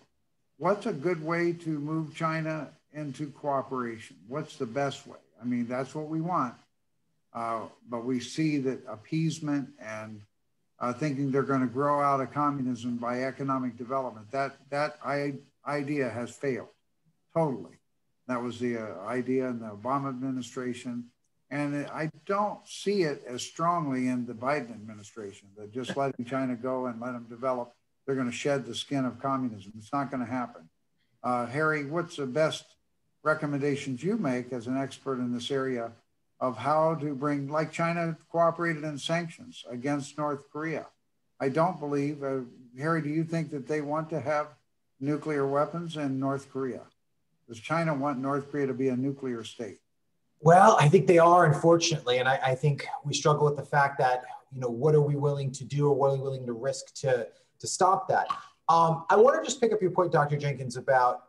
what's a good way to move China into cooperation? What's the best way? I mean, that's what we want. But we see that appeasement and thinking they're going to grow out of communism by economic development, that idea has failed totally. That was the idea in the Obama administration. And I don't see it as strongly in the Biden administration, that just letting China go and let them develop, they're going to shed the skin of communism. It's not going to happen. Harry, what's the best recommendations you make as an expert in this area of how to bring, like China cooperated in sanctions against North Korea? I don't believe, Harry, do you think that they want to have nuclear weapons in North Korea? Does China want North Korea to be a nuclear state?
Well, I think they are, unfortunately. And I think we struggle with the fact that, you know, what are we willing to do or what are we willing to risk to stop that? I want to just pick up your point, Dr. Jenkins, about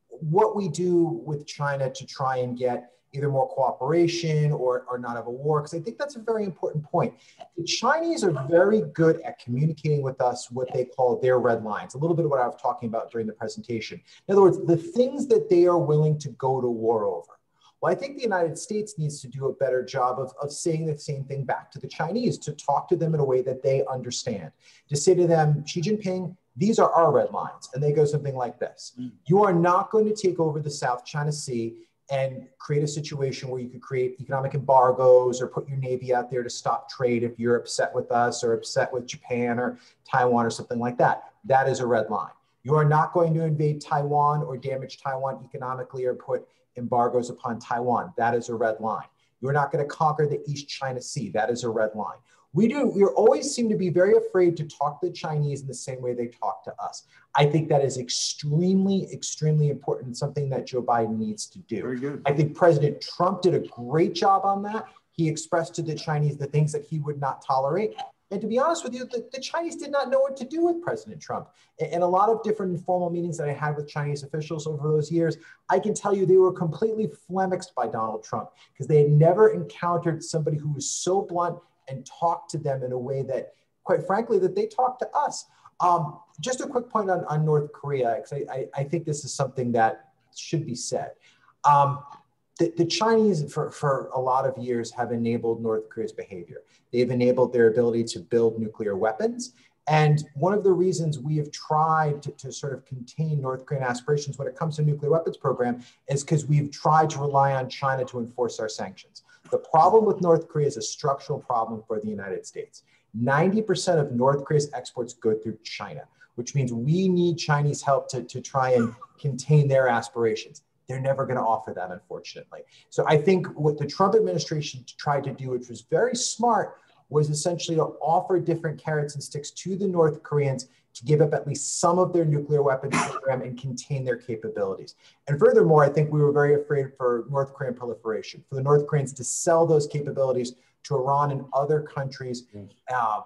what we do with China to try and get either more cooperation or not have a war, because I think that's a very important point. The Chinese are very good at communicating with us what they call their red lines, a little bit of what I was talking about during the presentation. In other words, the things that they are willing to go to war over. Well, I think the United States needs to do a better job of saying the same thing back to the Chinese, to talk to them in a way that they understand, to say to them, Xi Jinping, these are our red lines. And they go something like this. You are not going to take over the South China Sea and create a situation where you could create economic embargoes or put your Navy out there to stop trade if you're upset with us or upset with Japan or Taiwan or something like that. That is a red line. You are not going to invade Taiwan or damage Taiwan economically or put embargoes upon Taiwan. That is a red line. You're not going to conquer the East China Sea. That is a red line. We always seem to be very afraid to talk to the Chinese in the same way they talk to us. I think that is extremely, extremely important, something that Joe Biden needs to do.
Very good.
I think President Trump did a great job on that. He expressed to the Chinese the things that he would not tolerate. And to be honest with you, the Chinese did not know what to do with President Trump. In a lot of different informal meetings that I had with Chinese officials over those years, I can tell you they were completely flummoxed by Donald Trump because they had never encountered somebody who was so blunt and talked to them in a way that, quite frankly, that they talked to us. Just a quick point on North Korea, because I think this is something that should be said. The Chinese, for a lot of years, have enabled North Korea's behavior. They've enabled their ability to build nuclear weapons. And one of the reasons we have tried to sort of contain North Korean aspirations when it comes to nuclear weapons program is because we've tried to rely on China to enforce our sanctions. The problem with North Korea is a structural problem for the United States. 90% of North Korea's exports go through China, which means we need Chinese help to try and contain their aspirations. They're never going to offer that, unfortunately. So I think what the Trump administration tried to do, which was very smart, was essentially to offer different carrots and sticks to the North Koreans to give up at least some of their nuclear weapons program and contain their capabilities. And furthermore, I think we were very afraid for North Korean proliferation, for the North Koreans to sell those capabilities to Iran and other countries,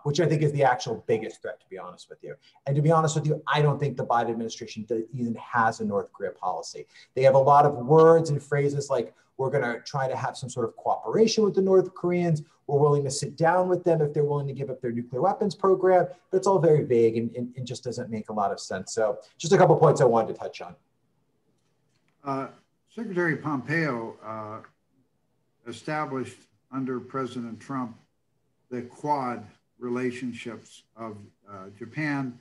which I think is the actual biggest threat, to be honest with you. And to be honest with you, I don't think the Biden administration even has a North Korea policy. They have a lot of words and phrases like, we're going to try to have some sort of cooperation with the North Koreans. We're willing to sit down with them if they're willing to give up their nuclear weapons program. But it's all very vague and just doesn't make a lot of sense. So just a couple of points I wanted to touch on.
Secretary Pompeo established under President Trump the Quad relationships of Japan,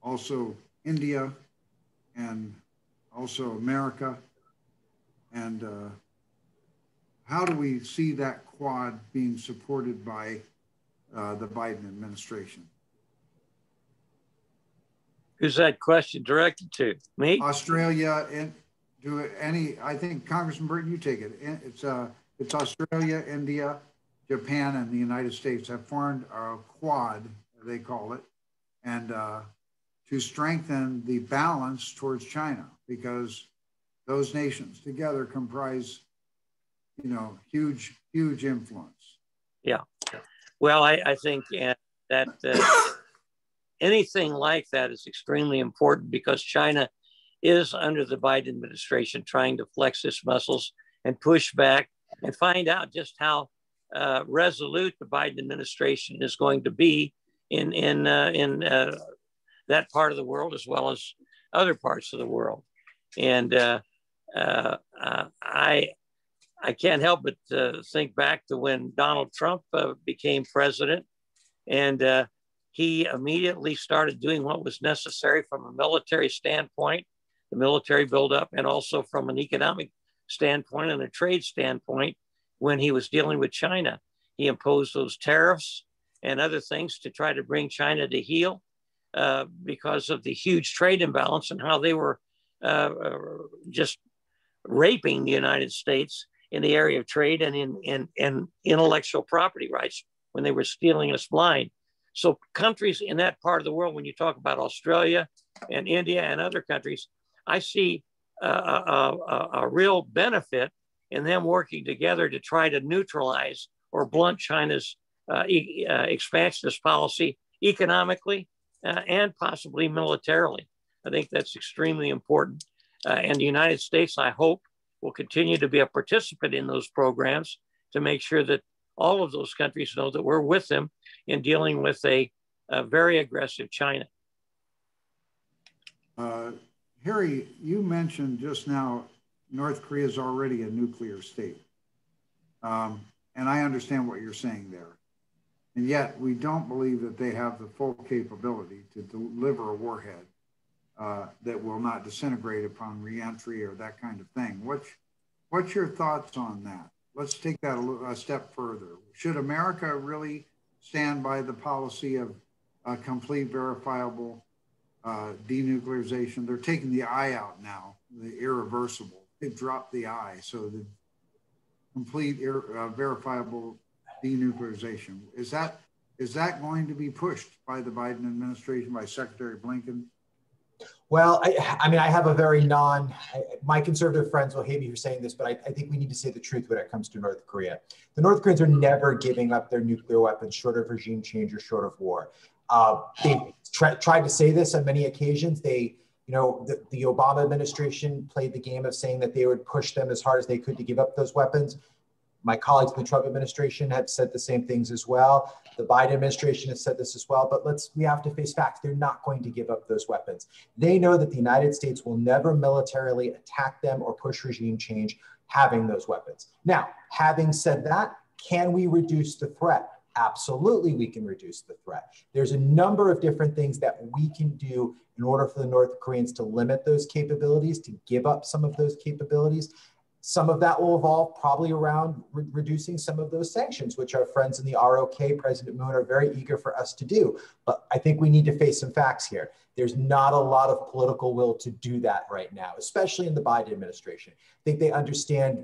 also India, and also America. And how do we see that Quad being supported by the Biden administration?
Who's that question directed to? Me?
Australia, and I think Congressman Burton, you take it. It's Australia, India, Japan, and the United States have formed a Quad, they call it, and to strengthen the balance towards China, because those nations together comprise, huge influence.
Yeah. Well, I think that anything like that is extremely important, because China is, under the Biden administration, trying to flex its muscles and push back and find out just how resolute the Biden administration is going to be in that part of the world, as well as other parts of the world. And I can't help but think back to when Donald Trump became president, and he immediately started doing what was necessary from a military standpoint, the military buildup, and also from an economic standpoint and a trade standpoint. When he was dealing with China, he imposed those tariffs and other things to try to bring China to heel because of the huge trade imbalance and how they were just raping the United States in the area of trade and in intellectual property rights when they were stealing us blind. So countries in that part of the world, when you talk about Australia and India and other countries, I see a real benefit in them working together to try to neutralize or blunt China's expansionist policy economically and possibly militarily. I think that's extremely important. And the United States, I hope, will continue to be a participant in those programs to make sure that all of those countries know that we're with them in dealing with a very aggressive China.
Harry, you mentioned just now North Korea is already a nuclear state. And I understand what you're saying there. And yet we don't believe that they have the full capability to deliver a warhead that will not disintegrate upon reentry or that kind of thing. What's your thoughts on that? Let's take that a step further. Should America really stand by the policy of complete verifiable denuclearization? They're taking the I out now, the irreversible. They've dropped the I, so the complete verifiable denuclearization. Is that going to be pushed by the Biden administration, by Secretary Blinken?
Well, I mean, I have a very my conservative friends will hate me for saying this, but I think we need to say the truth when it comes to North Korea. The North Koreans are never giving up their nuclear weapons short of regime change or short of war. They've tried to say this on many occasions. The Obama administration played the game of saying that they would push them as hard as they could to give up those weapons. My colleagues in the Trump administration have said the same things as well. The Biden administration has said this as well, but we have to face facts. They're not going to give up those weapons. They know that the United States will never militarily attack them or push regime change having those weapons. Now, having said that, can we reduce the threat? Absolutely, we can reduce the threat. There's a number of different things that we can do in order for the North Koreans to limit those capabilities, to give up some of those capabilities. Some of that will evolve probably around reducing some of those sanctions, which our friends in the ROK, President Moon, are very eager for us to do. But I think we need to face some facts here. There's not a lot of political will to do that right now, especially in the Biden administration. I think they understand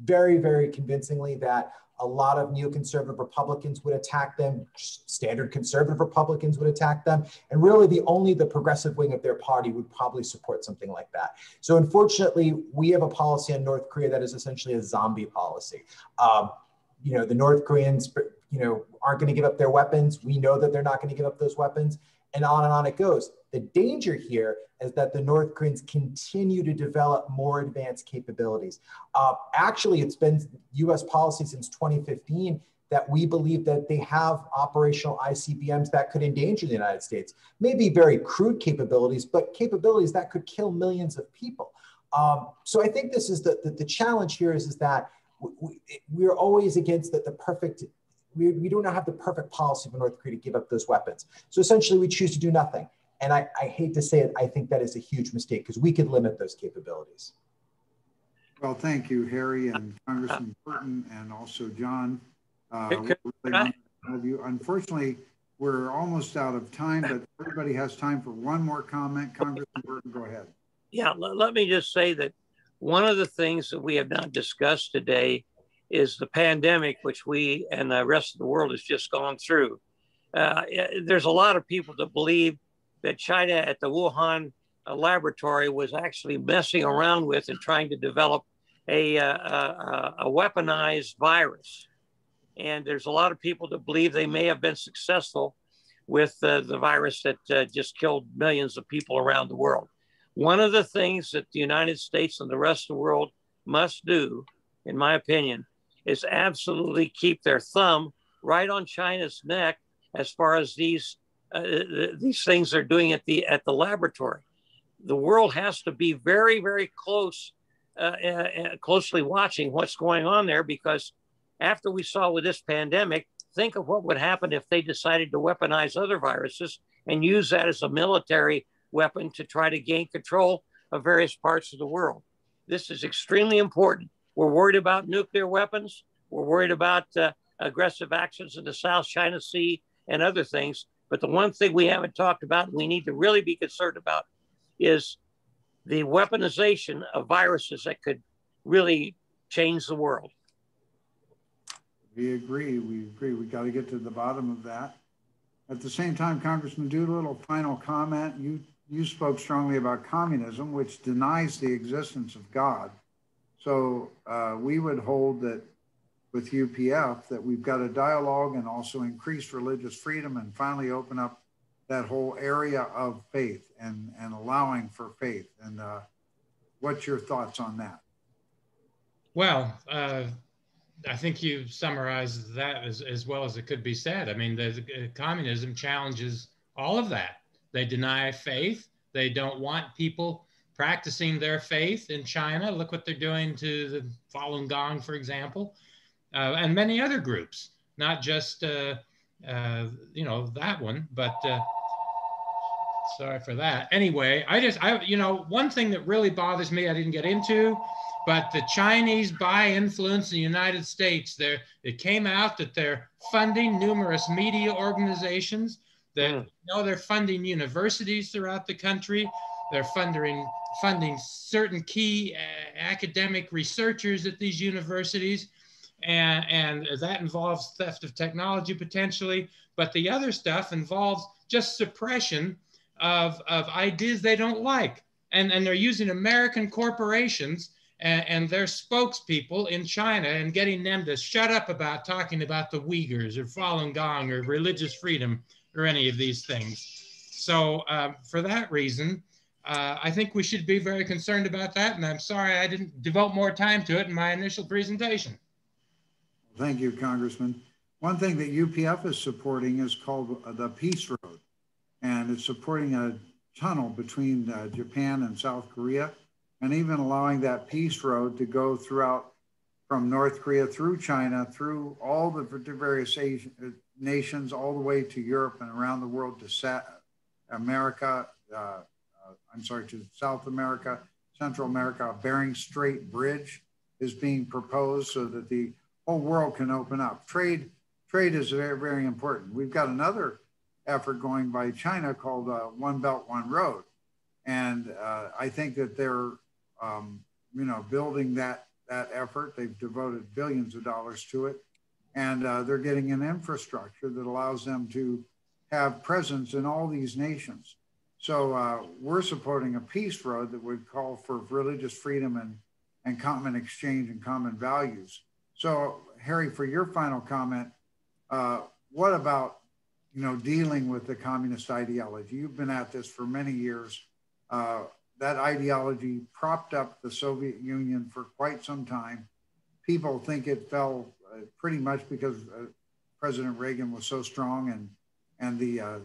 very, very convincingly that a lot of neoconservative Republicans would attack them, standard conservative Republicans would attack them, and really only the progressive wing of their party would probably support something like that. So unfortunately, we have a policy on North Korea that is essentially a zombie policy. The North Koreans, aren't going to give up their weapons. We know that they're not going to give up those weapons, and on it goes. The danger here is that the North Koreans continue to develop more advanced capabilities. Actually, it's been U.S. policy since 2015 that we believe that they have operational ICBMs that could endanger the United States. Maybe very crude capabilities, but capabilities that could kill millions of people. So I think this is the challenge here is that we're always against the perfect. We do not have the perfect policy for North Korea to give up those weapons. So essentially, we choose to do nothing. And I hate to say it, I think that is a huge mistake because we could limit those capabilities.
Well, thank you, Harry and Congressman Burton, and also John. We're really honored to have you. Unfortunately, we're almost out of time, but everybody has time for one more comment. Congressman Burton, go ahead.
Yeah, let me just say that one of the things that we have not discussed today is the pandemic, which we and the rest of the world has just gone through. There's a lot of people that believe that China at the Wuhan laboratory was actually messing around with and trying to develop a weaponized virus. And there's a lot of people that believe they may have been successful with the virus that just killed millions of people around the world. One of the things that the United States and the rest of the world must do, in my opinion, is absolutely keep their thumb right on China's neck as far as these things they're doing at the laboratory. The world has to be very, very closely watching what's going on there, because after we saw with this pandemic, think of what would happen if they decided to weaponize other viruses and use that as a military weapon to try to gain control of various parts of the world. This is extremely important. We're worried about nuclear weapons. We're worried about aggressive actions in the South China Sea and other things. But the one thing we haven't talked about, and we need to really be concerned about, is the weaponization of viruses that could really change the world.
We agree. We got to get to the bottom of that. At the same time, Congressman Doolittle, final comment. You spoke strongly about communism, which denies the existence of God. So we would hold that with UPF that we've got a dialogue and also increased religious freedom and finally open up that whole area of faith and allowing for faith. And what's your thoughts on that?
Well, I think you summarized that as well as it could be said. I mean, communism challenges all of that. They deny faith. They don't want people practicing their faith in China. Look what they're doing to the Falun Gong, for example, and many other groups, not just, you know, that one, but sorry for that. Anyway, you know, one thing that really bothers me, I didn't get into, but the Chinese buy influence in the United States. It came out that they're funding numerous media organizations, that you know, they're funding universities throughout the country. They're funding certain key academic researchers at these universities. And that involves theft of technology potentially. But the other stuff involves just suppression of ideas they don't like. And they're using American corporations and their spokespeople in China and getting them to shut up about talking about the Uyghurs or Falun Gong or religious freedom or any of these things. So for that reason, I think we should be very concerned about that. And I'm sorry I didn't devote more time to it in my initial presentation.
Thank you, Congressman. One thing that UPF is supporting is called the Peace Road. And it's supporting a tunnel between Japan and South Korea, and even allowing that Peace Road to go throughout from North Korea through China, through all the various Asian nations, all the way to Europe and around the world to America, to South America, Central America. A Bering Strait Bridge is being proposed so that the whole world can open up. Trade is very, very important. We've got another effort going by China called One Belt, One Road. And I think that they're, you know, building that effort. They've devoted billions of dollars to it. And they're getting an infrastructure that allows them to have presence in all these nations. So we're supporting a peace road that would call for religious freedom and common exchange and common values. So Harry, for your final comment, what about, you know, dealing with the communist ideology? You've been at this for many years. That ideology propped up the Soviet Union for quite some time. People think it fell pretty much because President Reagan was so strong and the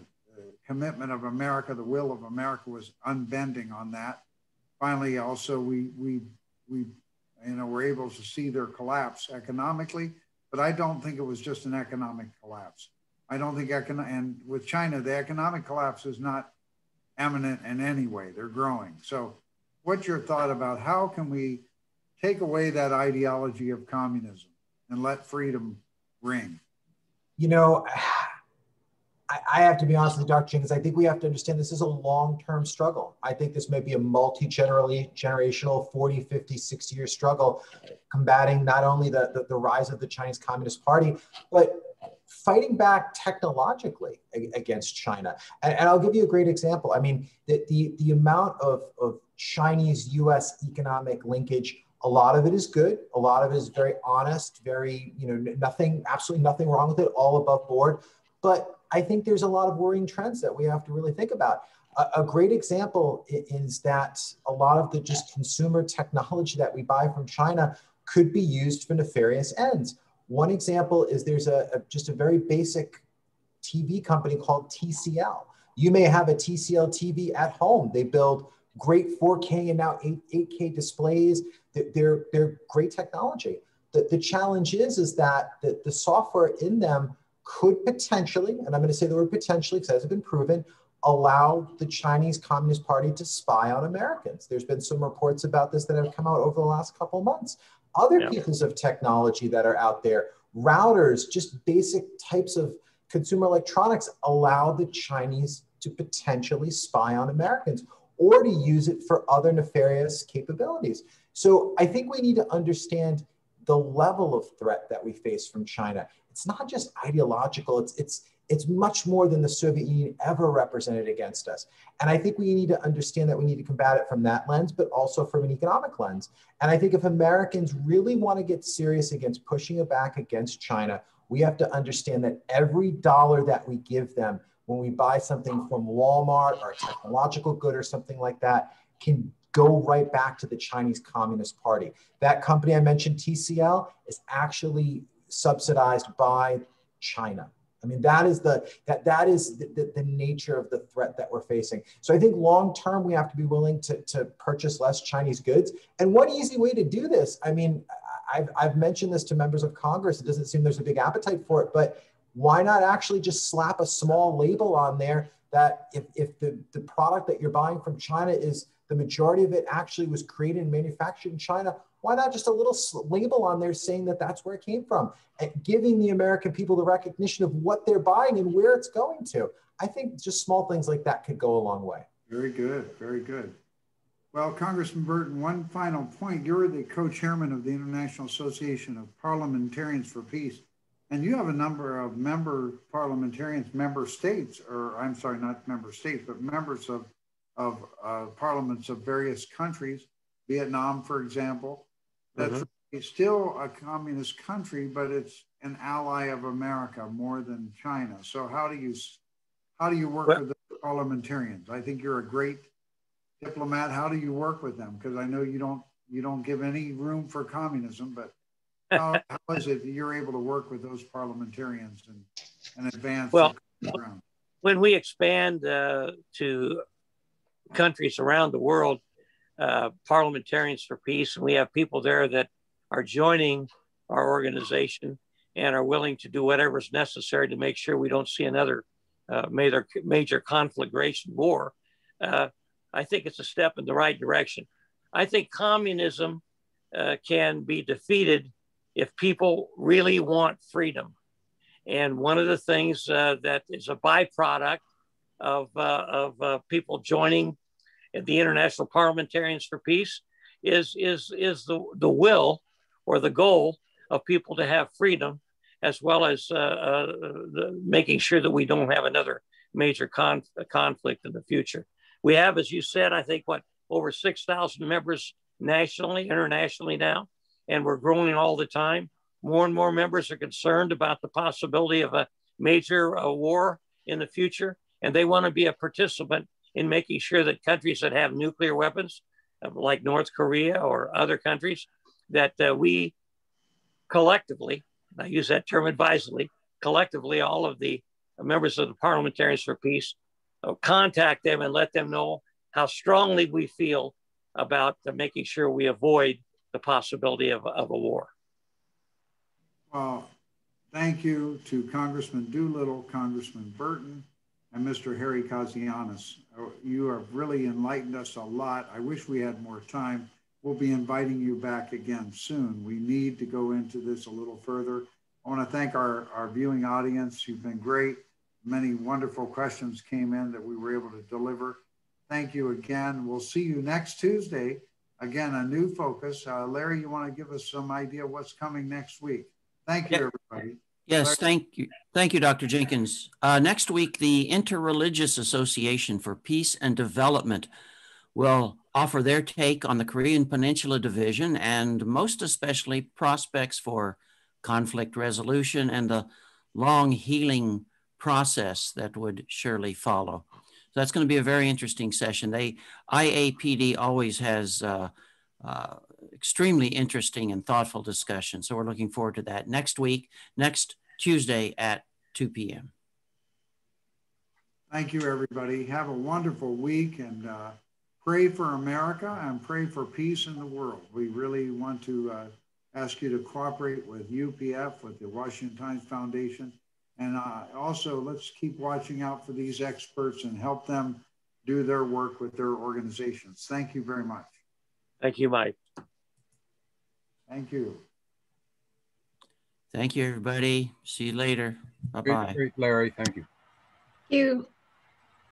commitment of America, the will of America was unbending on that. Finally, also, we you know, were able to see their collapse economically, but I don't think it was just an economic collapse. I don't think, and with China, the economic collapse is not imminent in any way. They're growing. So what's your thought about how can we take away that ideology of communism and let freedom ring? You know,
I have to be honest with you, Dr. Jenkins, I think we have to understand this is a long-term struggle. I think this may be a multi-generational 40, 50, 60-year struggle combating not only the rise of the Chinese Communist Party, but fighting back technologically against China. And I'll give you a great example. I mean, the amount of Chinese-US economic linkage, a lot of it is good. A lot of it is very honest, very, you know, absolutely nothing wrong with it, all above board. But I think there's a lot of worrying trends that we have to really think about. A great example is that a lot of the just consumer technology that we buy from China could be used for nefarious ends. One example is there's just a very basic TV company called TCL. You may have a TCL TV at home. They build great 4K and now 8K displays. They're great technology. The challenge is that the software in them could potentially, and I'm going to say the word potentially because it hasn't been proven, allow the Chinese Communist Party to spy on Americans. There's been some reports about this that have come out over the last couple of months. Other pieces of technology that are out there, routers, just basic types of consumer electronics, allow the Chinese to potentially spy on Americans or to use it for other nefarious capabilities. So I think we need to understand the level of threat that we face from China. It's not just ideological, it's much more than the Soviet Union ever represented against us. And I think we need to understand that we need to combat it from that lens, but also from an economic lens. And I think if Americans really want to get serious against pushing it back against China, we have to understand that every dollar that we give them when we buy something from Walmart or a technological good or something like that, can go right back to the Chinese Communist Party. That company I mentioned, TCL, is actually subsidized by China. I mean, that is the nature of the threat that we're facing. So I think long term, we have to be willing to purchase less Chinese goods. And one easy way to do this, I mean, I've mentioned this to members of Congress. It doesn't seem there's a big appetite for it, but why not actually just slap a small label on there that if the product that you're buying from China is, the majority of it actually was created and manufactured in China, why not just a little label on there saying that that's where it came from, and giving the American people the recognition of what they're buying and where it's going to. I think just small things like that could go a long way.
Very good, very good. Well, Congressman Burton, one final point. You're the co-chairman of the International Association of Parliamentarians for Peace, and you have a number of member parliamentarians, member states, or I'm sorry, not member states, but members of parliaments of various countries. Vietnam, for example, that's still a communist country, but it's an ally of America more than China. So how do you work with the parliamentarians? I think you're a great diplomat. How do you work with them? Because I know you don't give any room for communism, but how is it that you're able to work with those parliamentarians and advance the ground?
When we expand to countries around the world, Parliamentarians for Peace, and we have people there that are joining our organization and are willing to do whatever is necessary to make sure we don't see another major conflagration war. I think it's a step in the right direction. I think communism can be defeated if people really want freedom. And one of the things that is a byproduct of people joining the International Parliamentarians for Peace is the will or the goal of people to have freedom, as well as making sure that we don't have another major conflict in the future. We have, as you said, I think, over 6,000 members nationally, internationally now, and we're growing all the time. More and more members are concerned about the possibility of a major war in the future, and they want to be a participant in making sure that countries that have nuclear weapons, like North Korea or other countries, that we collectively, and I use that term advisedly, collectively, all of the members of the Parliamentarians for Peace, contact them and let them know how strongly we feel about making sure we avoid the possibility of a war.
Well, thank you to Congressman Doolittle, Congressman Burton, and Mr. Harry Kazianis. You have really enlightened us a lot. I wish we had more time. We'll be inviting you back again soon. We need to go into this a little further. I want to thank our viewing audience. You've been great. Many wonderful questions came in that we were able to deliver. Thank you again. We'll see you next Tuesday. Again, a new focus. Larry, you want to give us some idea what's coming next week? Thank you, everybody.
Yes, thank you. Thank you, Dr. Jenkins. Next week, the Interreligious Association for Peace and Development will offer their take on the Korean Peninsula division and most especially prospects for conflict resolution and the long healing process that would surely follow. So that's going to be a very interesting session. IAPD always has extremely interesting and thoughtful discussion. So we're looking forward to that next week, next Tuesday at 2 p.m.
Thank you, everybody. Have a wonderful week, and pray for America and pray for peace in the world. We really want to ask you to cooperate with UPF, with the Washington Times Foundation. And also, let's keep watching out for these experts and help them do their work with their organizations. Thank you very much.
Thank you, Mike.
Thank you.
Thank you, everybody. See you later. Bye-bye.
Great, Larry. Thank you.
Thank you.